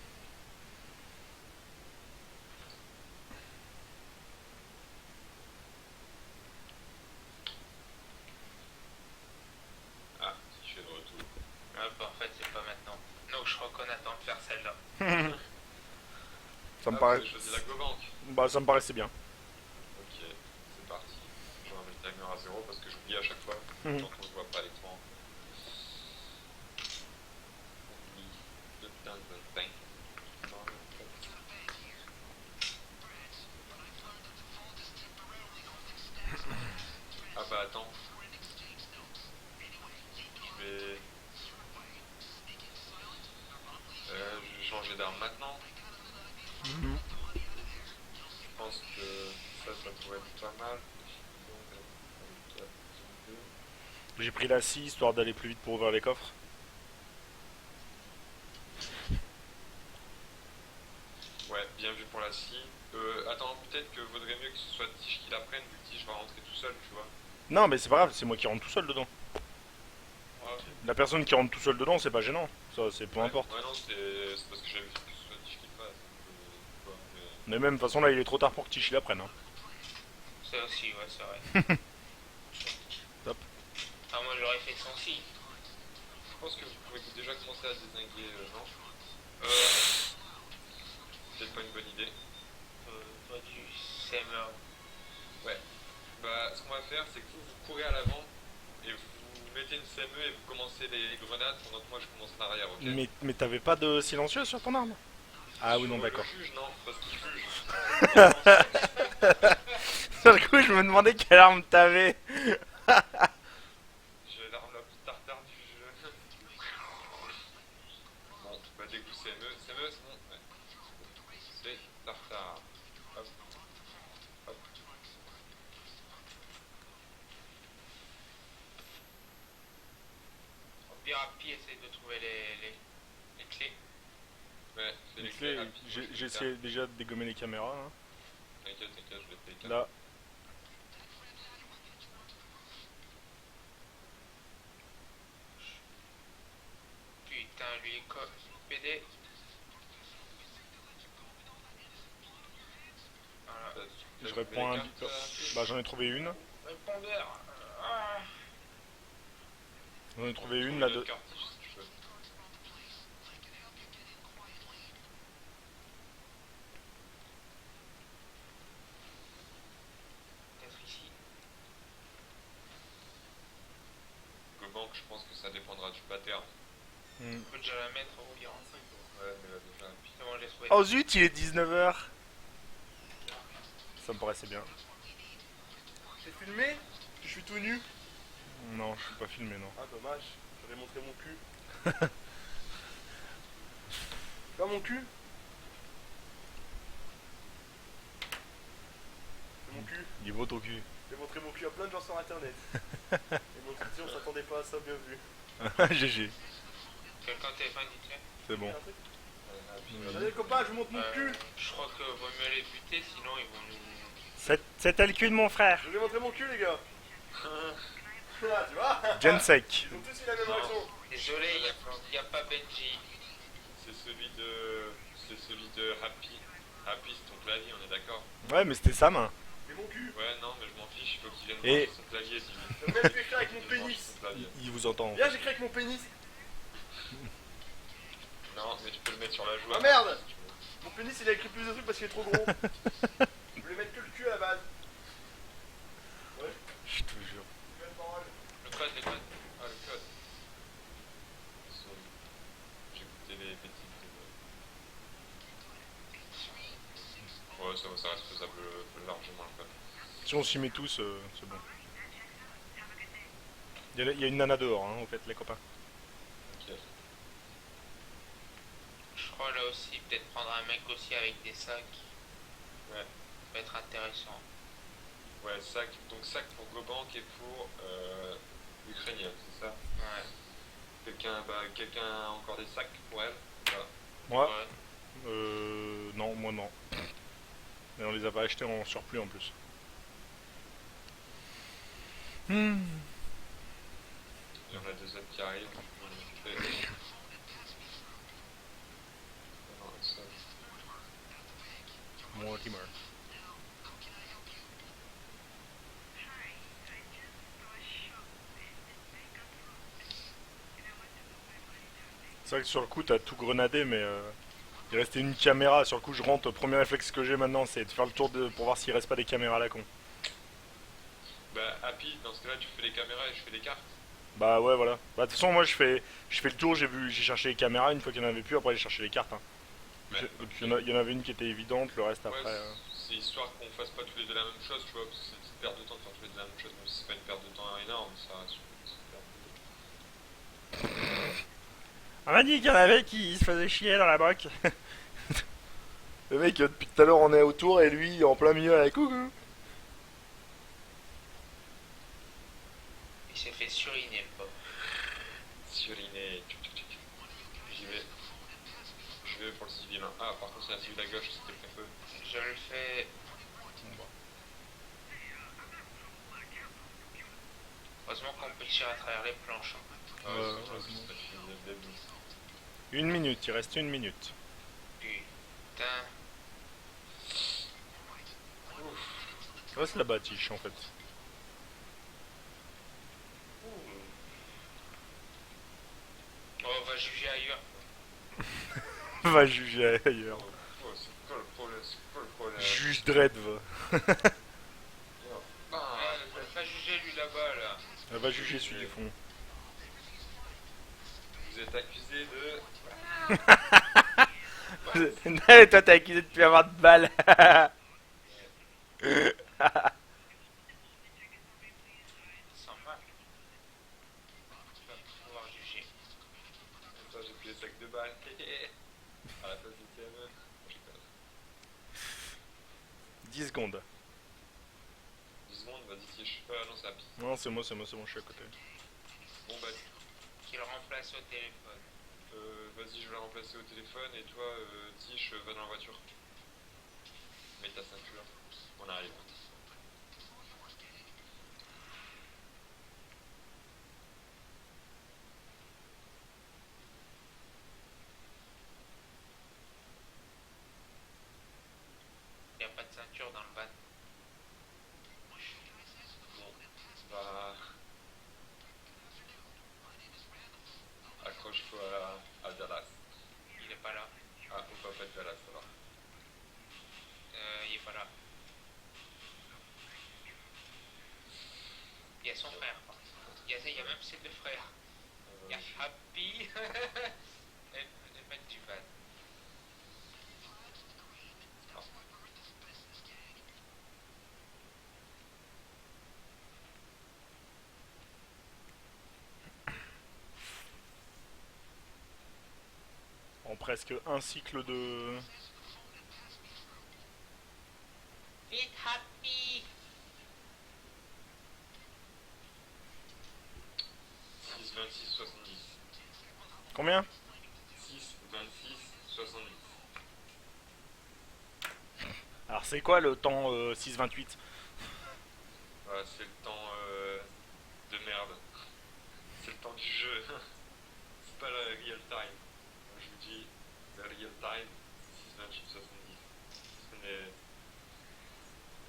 Ah, si je suis de retour. Ah, bah, en fait, c'est pas maintenant. Donc, je crois qu'on attend de faire celle-là. Ça me Ah, paraît. vous avez choisi la GoBank. Bah, ça me paraissait bien. Ok, c'est parti. Je vais remettre le timer à 0 parce que j'oublie à chaque fois. Mhm. Quand on ne voit pas l'écran. On oublie le temps de pain. Ah bah attends. Je vais... je vais changer d'arme maintenant. Je pense que ça pourrait être pas mal. J'ai pris la scie histoire d'aller plus vite pour ouvrir les coffres. Ouais, bien vu pour la scie. Attends, peut-être que vaudrait mieux que ce soit Tish qui la prenne, vu que Tish va rentrer tout seul, tu vois. Non, mais c'est pas grave, c'est moi qui rentre tout seul dedans. Ah, ok. La personne qui rentre tout seul dedans, c'est pas gênant. Ça, c'est peu importe. Ouais, non, c'est parce que j'avais vu que ce soit Tish qui le fasse. Tu vois, Mais même, de toute façon, là, il est trop tard pour que Tichi la prenne. Hein. Ça aussi, ouais, c'est vrai. Top. Ah, moi, j'aurais fait sans si. je pense que vous pouvez déjà commencer à dézinguer, non? C'est pas une bonne idée. Toi, du SMR. Ouais. Bah, ce qu'on va faire, c'est que vous courez à l'avant et vous mettez une CME et vous commencez les grenades pendant que moi je commence en arrière, ok? Mais t'avais pas de silencieux sur ton arme? Ah oui, non, Sur d'accord. Le juge, non, parce qu'il juge. Sur le coup, je me demandais quelle arme t'avais. J'ai l'arme la plus tartare du jeu. Bon, bah dès que vous CME, CME c'est bon, ouais. C'est tartare. Hop, hop. Au pire, Happy essaye de trouver les clés. Ouais, c'est les Donc, clés là, rapides. j'ai essayé déjà de dégommer les caméras. Hein. T'inquiète, je vais te les calmer. Là, Putain, lui, PD. Voilà. je réponds à un beeper. Bah, j'en ai trouvé une. Répondeur. Ah. J'en ai trouvé une, la deux. Peut-être ici. GoBank, je pense que ça dépendra du pattern. Hmm. On peut déjà la mettre au environ. Ouais, mais là déjà. C'est bon, je l'ai trouvé. Oh zut, il est 19h. Ça me paraissait bien. T'es filmé? Je suis tout nu? Non, je suis pas filmé, non. Ah dommage, j'aurais montré mon cul. Pas mon cul? C'est mon cul. Il est beau ton cul. J'ai montré mon cul à plein de gens sur internet. Et mon Twitter, on s'attendait pas à ça, bien vu. GG, Quelqu'un téléphone, dites-le. c'est bon. Un truc. Allez copain, je vous montre mon cul. Je crois que vaut mieux les buter, sinon ils vont nous. C'était le cul de mon frère. Je vous ai montré mon cul les gars. Ah, tu vois? Jensek. Ils ont tous eu la même réaction. Désolé, il n'y a pas Benji. C'est celui de Happy. Happy, c'est ton clavier, on est d'accord? Ouais, mais c'était sa main. C'est mon cul. Ouais, non, mais je m'en fiche, il faut qu'il vienne Et- brancher son clavier, dis-lui. Je vais écrire avec mon Il branche pénis. son clavier. Il vous entend. Viens, j'écris avec mon pénis. Non, mais tu peux le mettre sur la joue. Ah merde! Mon pénis il a écrit plus de trucs parce qu'il est trop gros. Je voulais mettre que le cul à la base. Je te jure. Le code, le code. Ah, le code. J'ai écouté les bêtises de... Ouais, ça reste faisable largement le fait. Si on s'y met tous, c'est bon. Il y a une nana dehors, hein, au fait, les copains. Ok. Je crois là aussi, peut-être prendre un mec aussi avec des sacs. Ouais. Ça peut être intéressant. Ouais, sac. Donc sac pour Gobank et pour l'Ukrainien, c'est ça? Ouais. Quelqu'un a encore des sacs pour elle? Voilà. Moi, Ouais. non, moi non. Et on les a pas achetés en surplus en plus. Hmm. Il y en a deux autres qui arrivent. Non, ça. Mortimer. C'est vrai que sur le coup t'as tout grenadé mais il restait une caméra, sur le coup je rentre, premier réflexe que j'ai maintenant c'est de faire le tour pour voir s'il reste pas des caméras à la con. Bah, Happy, dans ce cas-là, tu fais les caméras et je fais les cartes. Bah ouais voilà. Bah de toute façon moi je fais le tour, j'ai cherché les caméras, une fois qu'il n'y en avait plus après j'ai cherché les cartes. Hein. Ouais, Et puis il y en avait une qui était évidente, le reste après... Ouais, c'est histoire qu'on fasse pas tous les deux la même chose, tu vois, parce que c'est une petite perte de temps de faire tous les deux la même chose, même si c'est pas une perte de temps énorme, ça reste une petite perte de temps. On m'a dit qu'il y en avait qui se faisaient chier dans la boc. Le mec depuis tout à l'heure on est autour et lui en plein milieu avec coucou. Il s'est fait suriner le pauvre. Suriner, j'y vais. Je vais pour le civil. Hein. Ah, par contre, c'est un civil à gauche, c'était le feu. Je le fais. Heureusement qu'on peut tirer à travers les planches. Hein. Ah, Ouais, ouais, heureusement. c'est fini dès le début. Une minute, il reste une minute. Putain. Reste là-bas Tiche en fait. Oh, on va juger ailleurs. Va juger ailleurs. Oh, c'est quoi le problème? C'est quoi le problème? Juge Dredd va. Va juger lui là-bas là. Va juger celui du fond. Vous êtes accusé de... Et toi t'es accusé de plus avoir de balles. Sans mal. Tu vas pouvoir juger. Attends, j'ai pris les sacs de balles. À la place du TME. Je rigole. 10 secondes. 10 secondes, vas-y, Tiche. Non, c'est Happy. Non c'est moi, je suis à côté. Bon, bah, Qu'il remplace au téléphone. vas-y, je vais la remplacer au téléphone et toi, Tiche, va dans la voiture. Mets ta ceinture. On arrive. Il n'y a pas de ceinture dans le van. Bon, bah... Accroche-toi à Dallas. Il est pas là. Ah, on va pas de Dallas alors. Il est pas là. Il y a son frère. Il y a même ses deux frères. Il y a Happy et le mec du van. En presque un cycle de... Vite Happy. 6, 26, 70. Combien? 6, 26, 70. Alors c'est quoi le temps 6-28? Voilà, c'est le temps de merde. C'est le temps du jeu. C'est pas le real time. Moi, je vous dis, le real time, 6, 28, 70.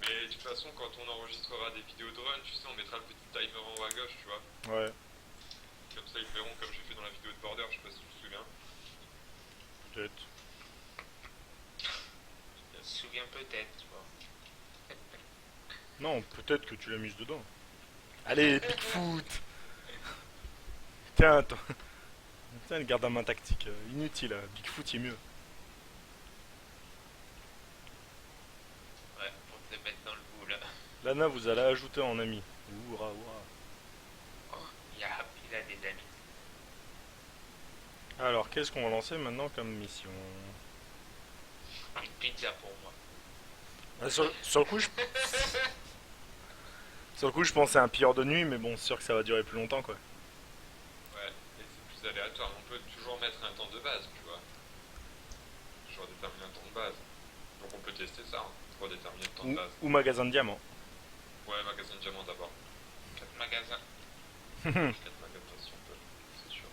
Mais de toute façon, quand on enregistrera des vidéos de run, tu sais, on mettra le petit timer en haut à gauche, tu vois. Ouais, Comme ça, ils verront comme j'ai fait dans la vidéo de Border, je sais pas si tu te souviens. peut-être. Je me souviens peut-être, tu vois. Non, peut-être que tu l'as mise dedans. Allez, Bigfoot. Tiens, attends. Tiens, garde la main tactique. Inutile, Bigfoot il est mieux. Lana vous allez ajouter en ami. Ouah, ouah. Oh, il y a Happy, il a des amis. Alors, qu'est-ce qu'on va lancer maintenant comme mission? Une pizza pour moi. Sur le coup, sur le coup, je pensais à un pilleur de nuit, mais bon, c'est sûr que ça va durer plus longtemps, quoi. Ouais, et c'est plus aléatoire. On peut toujours mettre un temps de base, tu vois. Toujours déterminer un temps de base. Donc on peut tester ça, hein, pour déterminer le temps de base. Ou magasin de diamants. Ouais, magasin de diamants d'abord. 4 magasins. 4 magasins si on peut, c'est sûr.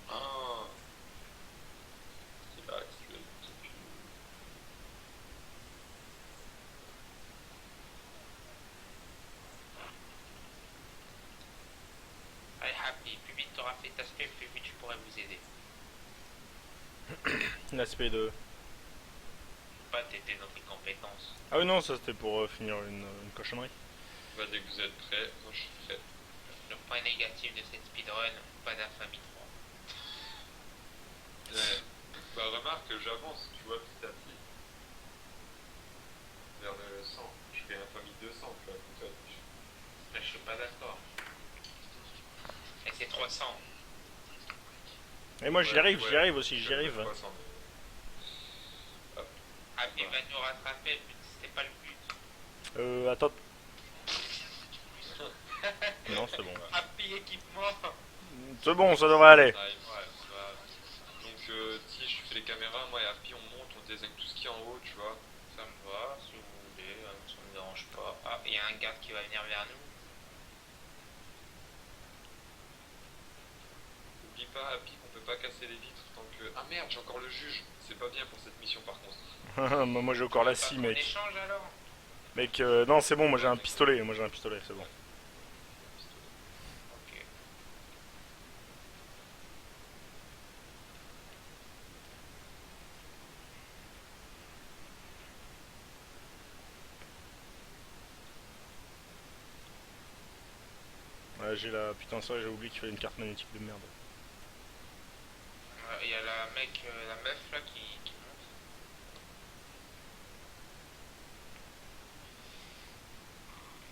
Ah, c'est là, actuel. Allez, Happy, plus vite t'auras fait ta spé, plus vite je pourrai vous aider. L'aspect de... Pas t'aider dans tes compétences. Ah oui, non, ça c'était pour finir une cochonnerie. Bah, dès que vous êtes prêts, moi je suis prêt. Le point négatif de cette speedrun, pas d'infamie 3. Bah, remarque que j'avance, tu vois, petit à petit. Vers le 100. Je fais un famille 200, tu vois, comme ça. Là, je suis pas d'accord. Et c'est 300. Et moi j'y arrive, Ouais, j'y arrive aussi, je j'y fais arrive. 300, mais- Happy va nous rattraper, mais c'était pas le but. Attends. Non, c'est bon. Happy équipement. C'est bon, ça devrait aller. Ça arrive. Ouais, bah, Donc, si je fais les caméras, moi et Happy, on monte, on désigne tout ce qui est en haut, tu vois. ça me va, si vous voulez, ça me dérange pas. Ah, il y a un garde qui va venir vers nous. N'oublie pas, Happy, qu'on peut pas casser les vitres tant que. Ah merde, j'ai encore le juge. C'est pas bien pour cette mission par contre. Moi j'ai encore la Pas scie, qu'on mec. échange alors. Mec, non, c'est bon, moi j'ai un pistolet, c'est bon. Ok. Ouais, j'ai la... Putain, ça, j'ai oublié qu'il fallait une carte magnétique de merde. Il y a la mec, la meuf là qui monte.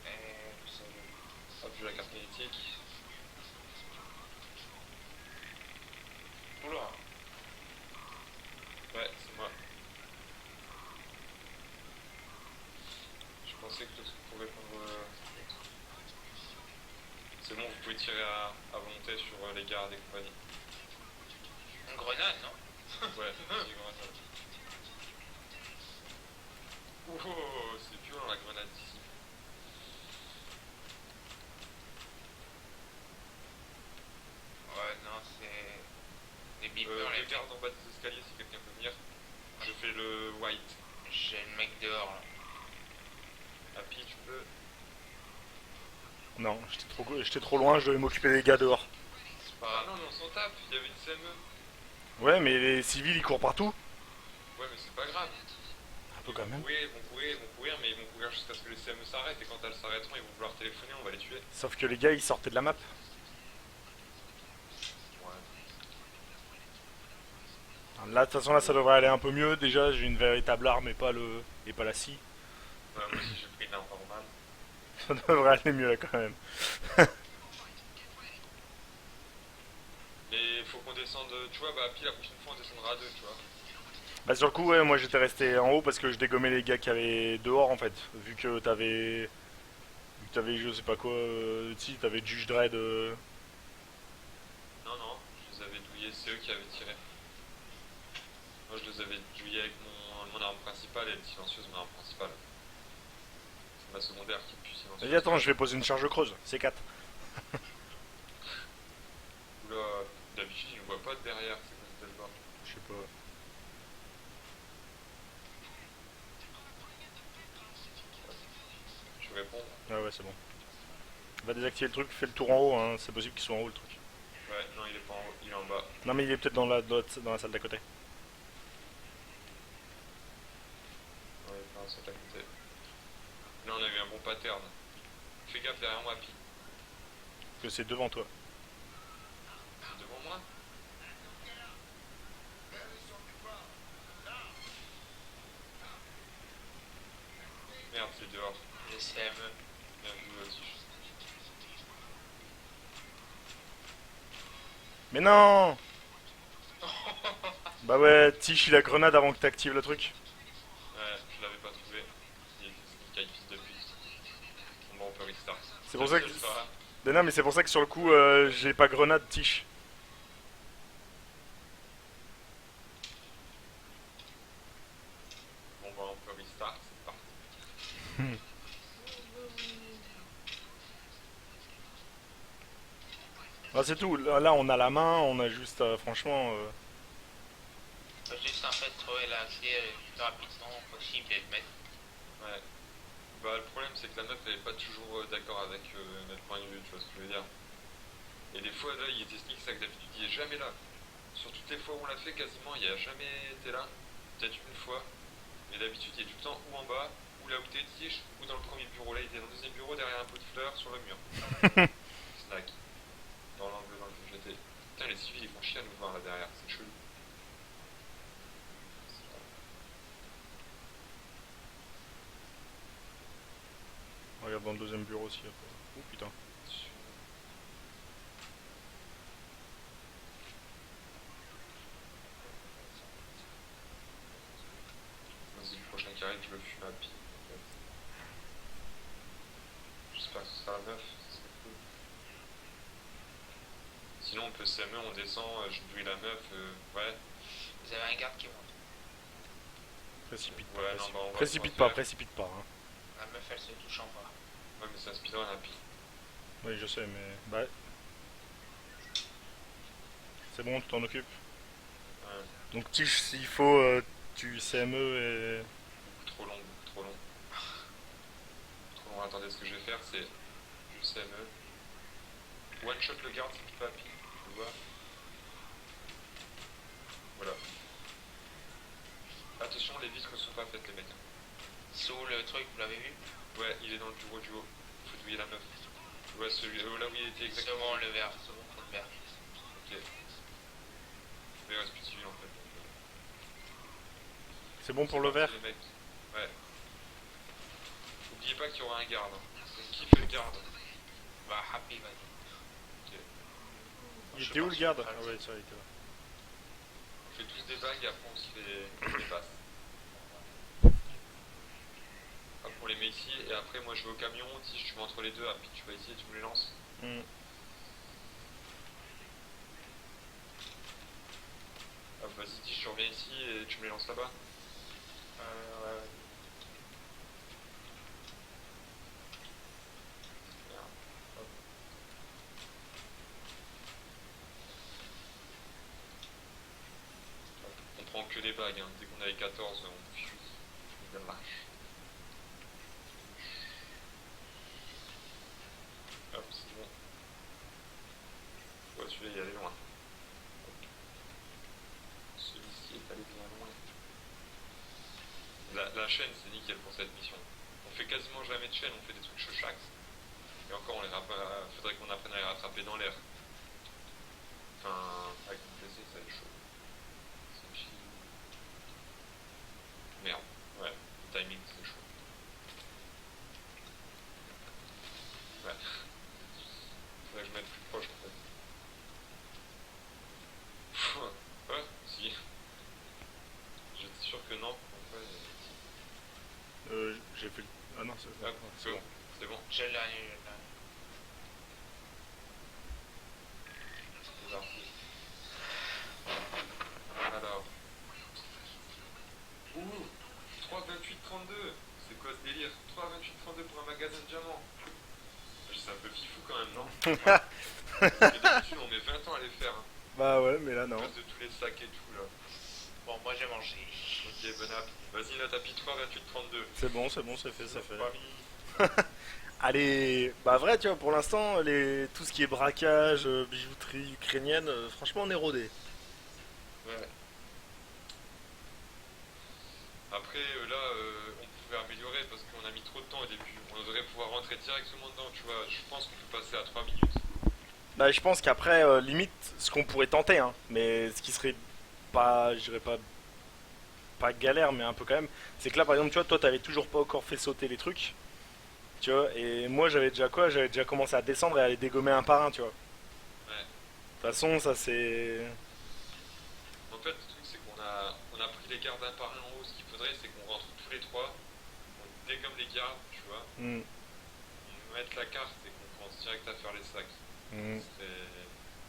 Où c'est le- Hop, j'ai la carte magnétique. Oula. Ouais, c'est moi. Je pensais que tu pouvais prendre. C'est bon, vous pouvez tirer à volonté sur les gardes et compagnie. Une grenade, non? Ouais, vas-y, grenade. Oh, c'est violent la grenade ici. Ouais, non, c'est... Les beepers, les Les gardes en bas des escaliers si quelqu'un peut venir. Je fais le white. J'ai le mec dehors là. Happy, tu peux. Non, j'étais trop loin, je devais m'occuper des gars dehors. C'est pas Ah grave. non, mais on s'en tape, il y avait une CME. Ouais, mais les civils ils courent partout. Ouais, mais c'est pas grave. Un peu quand même. Ils vont courir, mais ils vont courir jusqu'à ce que les CME s'arrêtent. Et quand elles s'arrêteront, ils vont vouloir téléphoner, on va les tuer. Sauf que les gars ils sortaient de la map. Ouais. Là, de toute façon, là ça devrait aller un peu mieux. Déjà, j'ai une véritable arme et pas la scie. Ouais, moi aussi j'ai pris une arme normale. Ça devrait aller mieux là quand même. Mais il faut qu'on descende, tu vois, bah Happy, la prochaine fois on descendra à deux, tu vois. Bah sur le coup, ouais, moi j'étais resté en haut parce que je dégommais les gars qui avaient dehors en fait. Vu que t'avais, je sais pas quoi, si t'avais Judge Dredd. Non, non, je les avais douillés, c'est eux qui avaient tiré. Moi je les avais douillés avec mon arme principale et le silencieuse, mon arme principale. C'est ma secondaire qui est plus silencieuse. Vas-y, attends, je vais poser une charge creuse. C4. Oula, d'habitude il ne voit pas de derrière, c'est comme ça le bas. Je sais pas. Tu réponds? Ah ouais, c'est bon. Va désactiver le truc, fais le tour en haut, hein. C'est possible qu'il soit en haut le truc. Ouais, non, il est pas en haut, il est en bas. Non, mais il est peut-être dans la salle d'à côté. Ouais, non, c'est à côté. Là on a eu un bon pattern. Fais gaffe derrière moi, Happy. Que c'est devant toi. C'est devant moi? T'es dehors. Le CME. Bien joué aussi. Mais non. Bah ouais, Tish il a grenade avant que t'actives le truc. Ouais, je l'avais pas trouvé. Il était sneak fils de pute. Bon, on peut restart. C'est pour ça que... le fera. Mais non, mais c'est pour ça que sur le coup, j'ai pas grenade Tish. Bon, bah, on peut restart, c'est parti. Ah, c'est tout, là on a la main, on a juste, franchement... Faut juste en fait trouver la clé le plus rapidement possible et le mettre. Ouais. Bah, le problème, c'est que la meuf, elle est pas toujours d'accord avec notre point de vue, tu vois ce que je veux dire. Et des fois, là, il était sneak, ça que d'habitude, il est jamais là. Sur toutes les fois où on l'a fait, quasiment, il a jamais été là. Peut-être une fois. Mais d'habitude, il est tout le temps ou en bas, ou là où t'es Tiche, ou dans le premier bureau. Là, il était dans le deuxième bureau, derrière un pot de fleurs, sur le mur. Snack. Dans l'angle dans lequel j'étais. Putain, les civils, ils font chier à nous voir là derrière, c'est chelou. Regarde dans le deuxième bureau aussi. Après. Oh putain. Vas-y, le prochain qui arrive, je le fume à pied. En fait. J'espère que ce sera la meuf, ça serait cool. Sinon, on peut s'aimer, on descend, je douille la meuf, ouais. Vous avez un garde qui monte. Précipite pas. Ouais, non, bah, on va Précipite pouvoir pas, faire. précipite pas. Hein. La meuf elle se touche en bas. Ouais, mais c'est un speedrun à pied. Oui, je sais, mais... Bah... C'est bon, tu t'en occupes. Ouais, Donc Tish, s'il faut, tu CME et... beaucoup trop long, beaucoup trop long. Trop long, attendez, ce que je vais faire, c'est... Je CME. One shot le garde, c'est pas à pied, tu vois. Voilà. Attention, les vitres ne sont pas faites, les mecs. Sous le truc, vous l'avez vu? Ouais, il est dans le bureau du haut. Faut douiller la meuf. Ouais, celui là où il était C'est exactement. bon le verre, c'est bon le verre. Ok. Mais il reste plus de civil en fait. Donc, C'est bon pour c'est le parti, verre. les mecs. Ouais. Oubliez pas qu'il y aura un garde. Hein. Donc, qui fait le garde? Bah Happy vas-y. Ok. Il Je était où le pars garde? sur Ah le ouais, ça, il était là. On fait tous des vagues et après on se les passe. Hop, on les met ici et après moi je vais au camion. Si tu vas entre les deux, puis tu vas ici et tu me les lances. Hmm. Hop, vas-y, Tish, tu reviens ici et tu me les lances là-bas. Ouais. Merde. Hop. On prend que des bagues, hein. Dès qu'on a les 14, on fuse. Ça marche. Hop, c'est bon. Ouais, celui-là, il est allé loin. Hop. Celui-ci est allé bien loin. La chaîne, c'est nickel pour cette mission. On fait quasiment jamais de chaîne, on fait des trucs chochax. Et encore, faudrait qu'on apprenne à les rattraper dans l'air. Enfin, avec mon PC, ça va être chaud. C'est chiant. Merde, ouais, le timing, c'est chaud. Ouais. Faudrait que je mette plus proche en fait. Ouais, si. J'étais sûr que non. En fait, J'ai fait le... Ah non, c'est bon. hop, C'est bon. c'est bon. Je l'ai. C'est parti. Alors. Ouh, 3,28,32. C'est quoi ce délire? 3,28,32 pour un magasin de diamants. C'est un peu fifou quand même, non? Parce que d'habitude on met 20 ans à les faire. Hein. Bah ouais, mais là À non. cause de tous les sacs et tout là. Bon moi j'ai mangé. Ok, bon app. Vas-y, là, tapis 3,28,32. C'est bon, c'est fait, c'est fait. Allez, bah vrai, tu vois, pour l'instant, tout ce qui est braquage, bijouterie ukrainienne, franchement, on est rodé. Ouais. Après, là, on pouvait améliorer parce qu'on a mis trop de temps au début. On devrait pouvoir rentrer directement dedans, tu vois. Je pense qu'on peut passer à 3 minutes. Bah, je pense qu'après, limite, ce qu'on pourrait tenter, hein, mais ce qui serait pas, je dirais pas pas galère, mais un peu quand même. C'est que là, par exemple, tu vois, toi, t'avais toujours pas encore fait sauter les trucs, tu vois, et moi, j'avais déjà quoi? J'avais déjà commencé à descendre et à les dégommer un par un, tu vois. De Ouais. toute façon, ça c'est. En fait, le truc, c'est qu'on a pris les gardes un par un en haut. Ce qu'il faudrait, c'est qu'on rentre tous les trois, on dégomme les gardes, tu vois, Hmm, on mette la carte et qu'on commence direct à faire les sacs. hmm.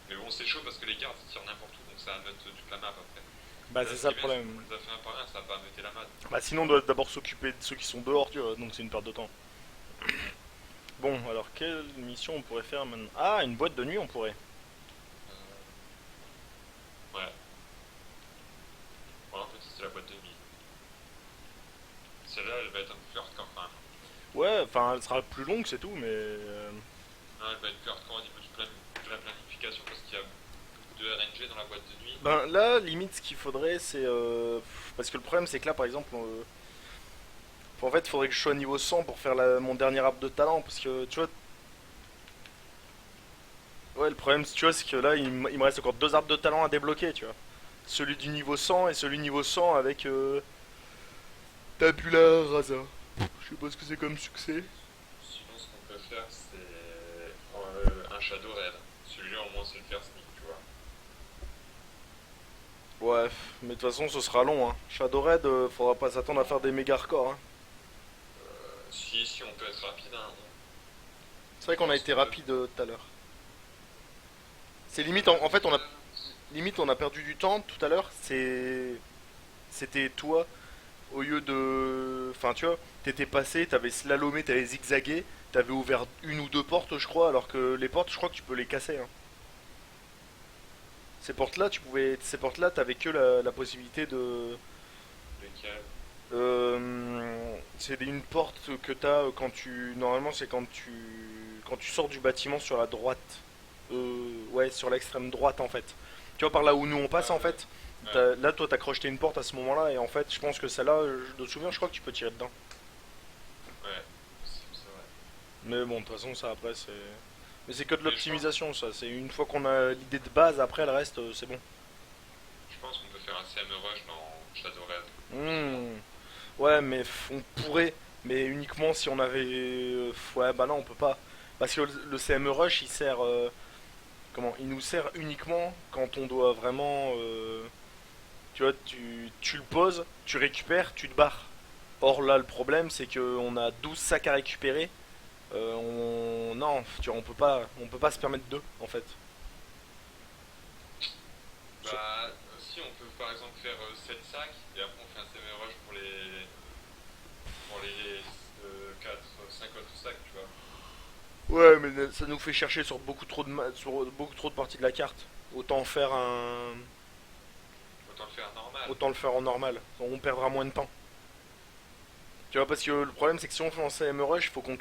Mais bon, c'est chaud parce que les gardes ils tirent n'importe où, donc ça va mettre toute la map après. Bah, Là, c'est ce ça qui le est bien, c'est problème. qu'on les a fait un par un, ça va pas mettre la map. Bah, sinon, on doit d'abord s'occuper de ceux qui sont dehors, tu vois, donc c'est une perte de temps. Bon, alors, quelle mission on pourrait faire maintenant? Ah, une boîte de nuit, on pourrait. Ouais. Voilà, en fait, c'est la boîte de nuit. Celle-là, elle va être un peu plus hardcore quand même. Ouais, enfin, elle sera plus longue, c'est tout, mais. Non, elle va être plus hardcore au niveau de la planification parce qu'il y a beaucoup de RNG dans la boîte de nuit. Ben là, limite, ce qu'il faudrait, c'est. Parce que le problème, c'est que là, par exemple. En fait, il faudrait que je sois niveau 100 pour faire mon dernier arbre de talent. Parce que, tu vois. Ouais, le problème, tu vois, c'est que là, il me reste encore deux arbres de talent à débloquer, tu vois. Celui du niveau 100 et celui niveau 100 avec. Tabula rasa. Je sais pas ce que c'est comme succès. Sinon, ce qu'on peut faire, c'est un Shadow Raid. Celui-là, au moins, c'est le faire sneak, tu vois. Ouais, mais de toute façon, ce sera long, hein. Shadow Raid, faudra pas s'attendre à faire des méga records, hein. Si on peut être rapide, hein. C'est vrai qu'on a été rapide tout à l'heure. C'est limite, en fait, limite, on a perdu du temps tout à l'heure. C'était toi, au lieu de. Enfin, tu vois, t'étais passé, t'avais slalomé, t'avais zigzagué, t'avais ouvert une ou deux portes, je crois, alors que les portes, je crois que tu peux les casser, hein. Ces portes-là, t'avais que la possibilité de. Lequel? C'est une porte que t'as quand tu. Normalement, c'est quand tu sors du bâtiment sur la droite. Ouais, sur l'extrême droite en fait. Tu vois, par là où nous on passe en fait. Ouais. Là, toi, t'as crocheté une porte à ce moment-là, et en fait, je pense que celle-là, de souvenir, je crois que tu peux tirer dedans. Ouais, c'est vrai. Mais bon, de toute façon, ça après, c'est. Mais c'est que de Mais l'optimisation, ça. C'est une fois qu'on a l'idée de base, après, le reste, c'est bon. Je pense qu'on peut faire un CM Rush dans Shadow Raid. Hmm. Ouais, mais on pourrait, mais uniquement si on avait. Ouais, bah non, on peut pas. Parce que le CM Rush, il sert. Comment? Il nous sert uniquement quand on doit vraiment. Tu vois, tu le poses, tu récupères, tu te barres. Or là, le problème, c'est que on a 12 sacs à récupérer. Non, tu vois, on peut pas se permettre deux, en fait. Bah, si on peut par exemple faire 7 sacs et après on fait un CM Rush pour les 4, 5 autres sacs, tu vois. Ouais, mais ça nous fait chercher sur beaucoup trop sur beaucoup trop de parties de la carte. Autant faire un, Autant le faire normal. autant le faire en normal. On perdra moins de temps. Tu vois, parce que le problème, c'est que si on fait en CME Rush, faut qu'on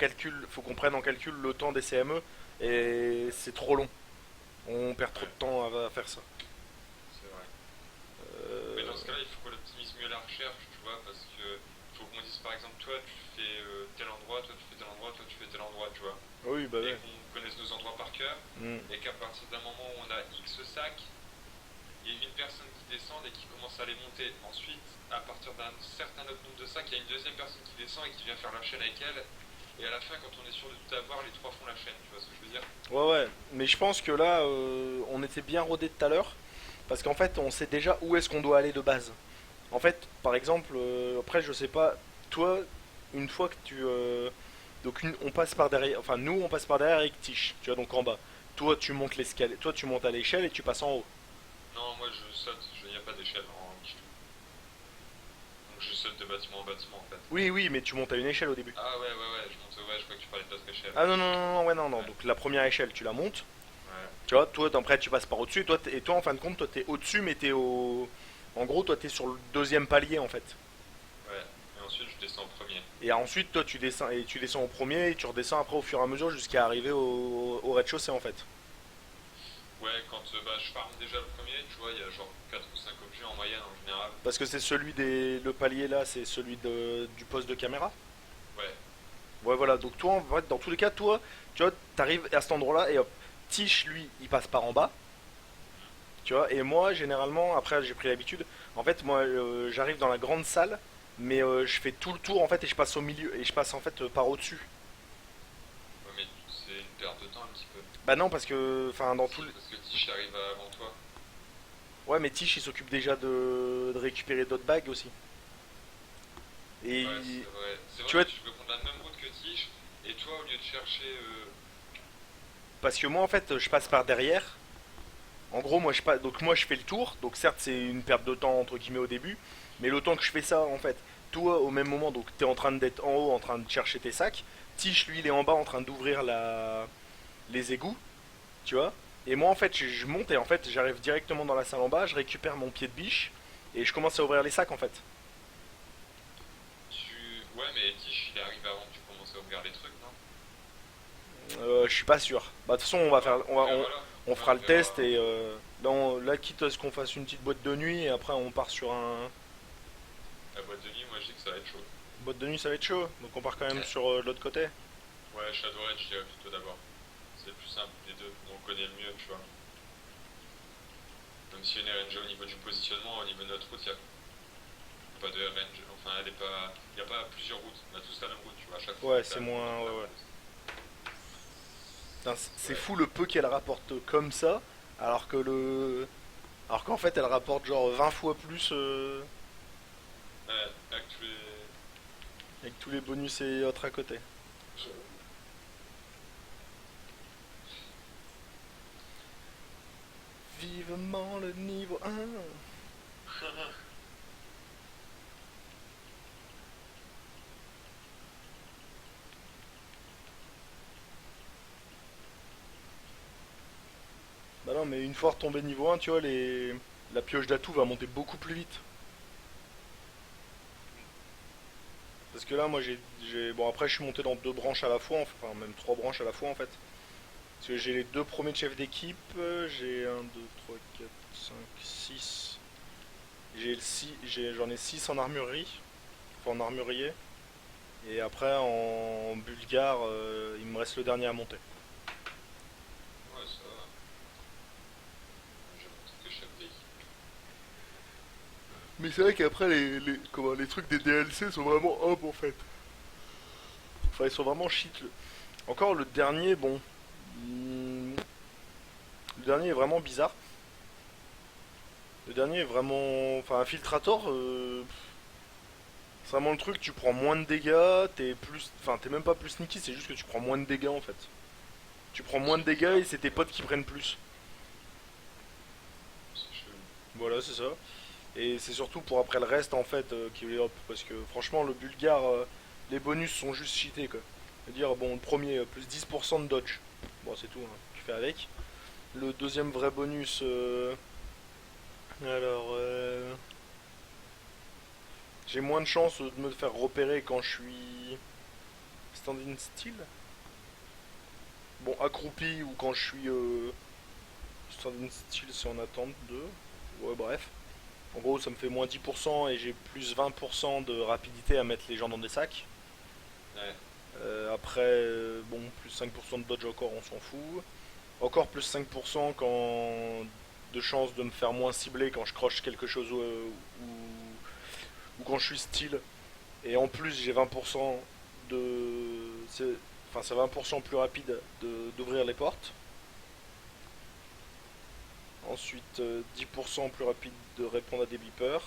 prenne en calcul le temps des CME, et c'est trop long. On perd trop de temps à faire ça. C'est vrai. Euh, Mais dans ce cas-là, il faut qu'on optimise mieux la recherche, tu vois, parce que faut qu'on dise par exemple, toi tu fais tel endroit, toi tu fais tel endroit, toi tu fais tel endroit, tu vois. Oui, bah Et ouais. qu'on connaisse nos endroits par cœur, Mm. et qu'à partir d'un moment où on a X sacs, il y a une personne qui descend et qui commence à les monter. Ensuite, à partir d'un certain autre nombre de sacs, il y a une deuxième personne qui descend et qui vient faire la chaîne avec elle. Et à la fin, quand on est sûr de tout avoir, les trois font la chaîne, tu vois ce que je veux dire? Ouais, ouais. Mais je pense que là, on était bien rodé tout à l'heure, parce qu'en fait, on sait déjà où est-ce qu'on doit aller de base. En fait, par exemple, après, je sais pas, toi, une fois que tu. On passe par derrière, enfin, nous, on passe par derrière avec Tish, tu vois, donc en bas. Toi, tu montes l'escalier, toi, tu montes à l'échelle et tu passes en haut. Non, moi je saute, il n'y a pas d'échelle en Michtou. Donc je saute de bâtiment en bâtiment en fait. Oui, oui, mais tu montes à une échelle au début. Ah ouais, je monte, ouais, je crois que tu parlais d'autres échelles. Ah non, non, non, non, ouais, non, non. Ouais. Donc la première échelle, tu la montes. Ouais, Tu vois, toi, après, tu passes par au-dessus. Et toi, en fin de compte, toi, t'es au-dessus, mais t'es au. En gros, toi, t'es sur le deuxième palier, en fait. ouais. Et ensuite je descends en premier. Et ensuite, toi, tu descends au premier et tu redescends après au fur et à mesure jusqu'à arriver au rez-de-chaussée, en fait. Ouais, quand je farme déjà le premier, tu vois, il y a genre 4 ou 5 objets en moyenne en général. Parce que c'est celui des. Le palier là, c'est celui du poste de caméra. Ouais, Ouais, voilà. Donc, toi, en fait, dans tous les cas, toi, tu vois, t'arrives à cet endroit-là et hop. Tish, lui, il passe par en bas. Tu vois, et moi, généralement, après, j'ai pris l'habitude. En fait, moi, j'arrive dans la grande salle, mais je fais tout le tour en fait et je passe au milieu et je passe en fait par au-dessus. Ouais, mais c'est une perte de temps un petit peu. Bah non, parce que, enfin, dans Si, tout le... parce que Tish arrive avant toi. Ouais, mais Tish il s'occupe déjà de récupérer d'autres bagues aussi. Et Ouais, c'est vrai. C'est tu vrai vois, que tu peux prendre la même route que Tish, et toi, au lieu de chercher. parce que moi en fait, je passe par derrière. En gros, moi je pas, donc moi je fais le tour. Donc certes, c'est une perte de temps entre guillemets au début, mais le temps que je fais ça, en fait, toi au même moment, donc t'es en train d'être en haut, en train de chercher tes sacs. Tish lui, il est en bas en train d'ouvrir les égouts, tu vois. Et moi en fait, je monte et en fait, j'arrive directement dans la salle en bas, je récupère mon pied de biche et je commence à ouvrir les sacs en fait. Ouais, mais Tish, il est arrivé avant que tu commences à ouvrir les trucs, non? Je suis pas sûr. Bah de toute façon, on va faire, Ouais, voilà. on Ouais, fera on le verra. test et là, quitte à ce qu'on fasse une petite boîte de nuit et après on part sur un La boîte de nuit, moi je dis que ça va être chaud. boîte de nuit, ça va être chaud. Donc on part quand même sur l'autre côté. Ouais, Shadowhead, je dirais plutôt d'abord. C'est le plus simple des deux, on connaît le mieux, tu vois. Même si une RNG au niveau du positionnement, au niveau de notre route, il n'y a pas de RNG. Enfin, elle est pas. Il n'y a pas plusieurs routes. On a tous la même route, tu vois, à chaque fois. Ouais, c'est moins. Ouais, ouais. Putain, c'est Ouais. fou le peu qu'elle rapporte comme ça, alors que le. Alors qu'en fait elle rapporte genre 20 fois plus Ouais, avec tous les. avec tous les bonus et autres à côté. Vivement le niveau 1. Bah non, mais une fois retombé niveau 1, tu vois, la pioche d'atout va monter beaucoup plus vite. Parce que là, moi, bon, après, je suis monté dans deux branches à la fois, enfin, même trois branches à la fois, en fait. Parce que j'ai les deux premiers chefs d'équipe, j'ai un 2 3 4 5 6. J'en ai 6 en armurerie, enfin en armurier. Et après, en bulgare, il me reste le dernier à monter. Ouais, ça va. J'ai montré que chef d'équipe. Mais c'est vrai qu'après, les trucs des DLC sont vraiment hop, en fait. Enfin, ils sont vraiment shit. Encore le dernier, bon. Le dernier est vraiment bizarre. Le dernier est vraiment. Enfin, Infiltrator, c'est vraiment le truc, tu prends moins de dégâts, t'es plus. Enfin, t'es même pas plus sneaky, c'est juste que tu prends moins de dégâts en fait. Tu prends moins de C'est dégâts bizarre. et c'est tes potes qui prennent plus. C'est chelou. Voilà, c'est ça. Et c'est surtout pour après le reste en fait qui est hop. Parce que franchement, le bulgare, les bonus sont juste cheatés quoi. C'est-à-dire, bon, le premier, plus 10% de dodge. Bon, c'est tout, hein, tu fais avec. Le deuxième vrai bonus. Alors, j'ai moins de chances de me faire repérer quand je suis standing still. Bon, accroupi ou quand je suis standing still, c'est en attente de. Ouais, bref. En gros, ça me fait moins 10% et j'ai plus 20% de rapidité à mettre les gens dans des sacs. Ouais. Après, bon, plus 5% de dodge encore, on s'en fout. Encore plus 5% quand de chance de me faire moins cibler quand je croche quelque chose ou quand je suis style. Et en plus, j'ai 20% de. Enfin, c'est 20% plus rapide d'ouvrir les portes. Ensuite, 10% plus rapide de répondre à des beepers.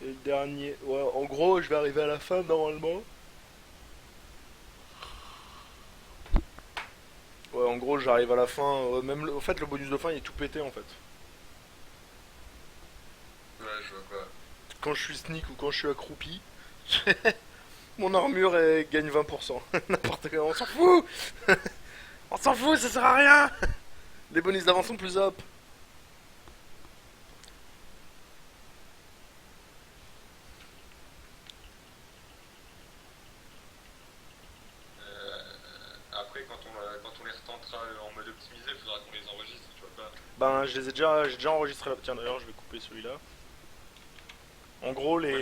Et le dernier. Ouais, en gros, je vais arriver à la fin normalement. Ouais, en gros, j'arrive à la fin. Même en fait, le bonus de fin il est tout pété en fait. Ouais, je vois quoi. Quand je suis sneak ou quand je suis accroupi, mon armure elle gagne 20%. N'importe quoi, on s'en fout. On s'en fout, ça sert à rien. Les bonus d'avant sont plus up. Après, quand on les retentera en mode optimisé, il faudra qu'on les enregistre, tu vois pas. Ben, j'ai déjà enregistré là. Tiens, d'ailleurs, je vais couper celui-là. En gros, les,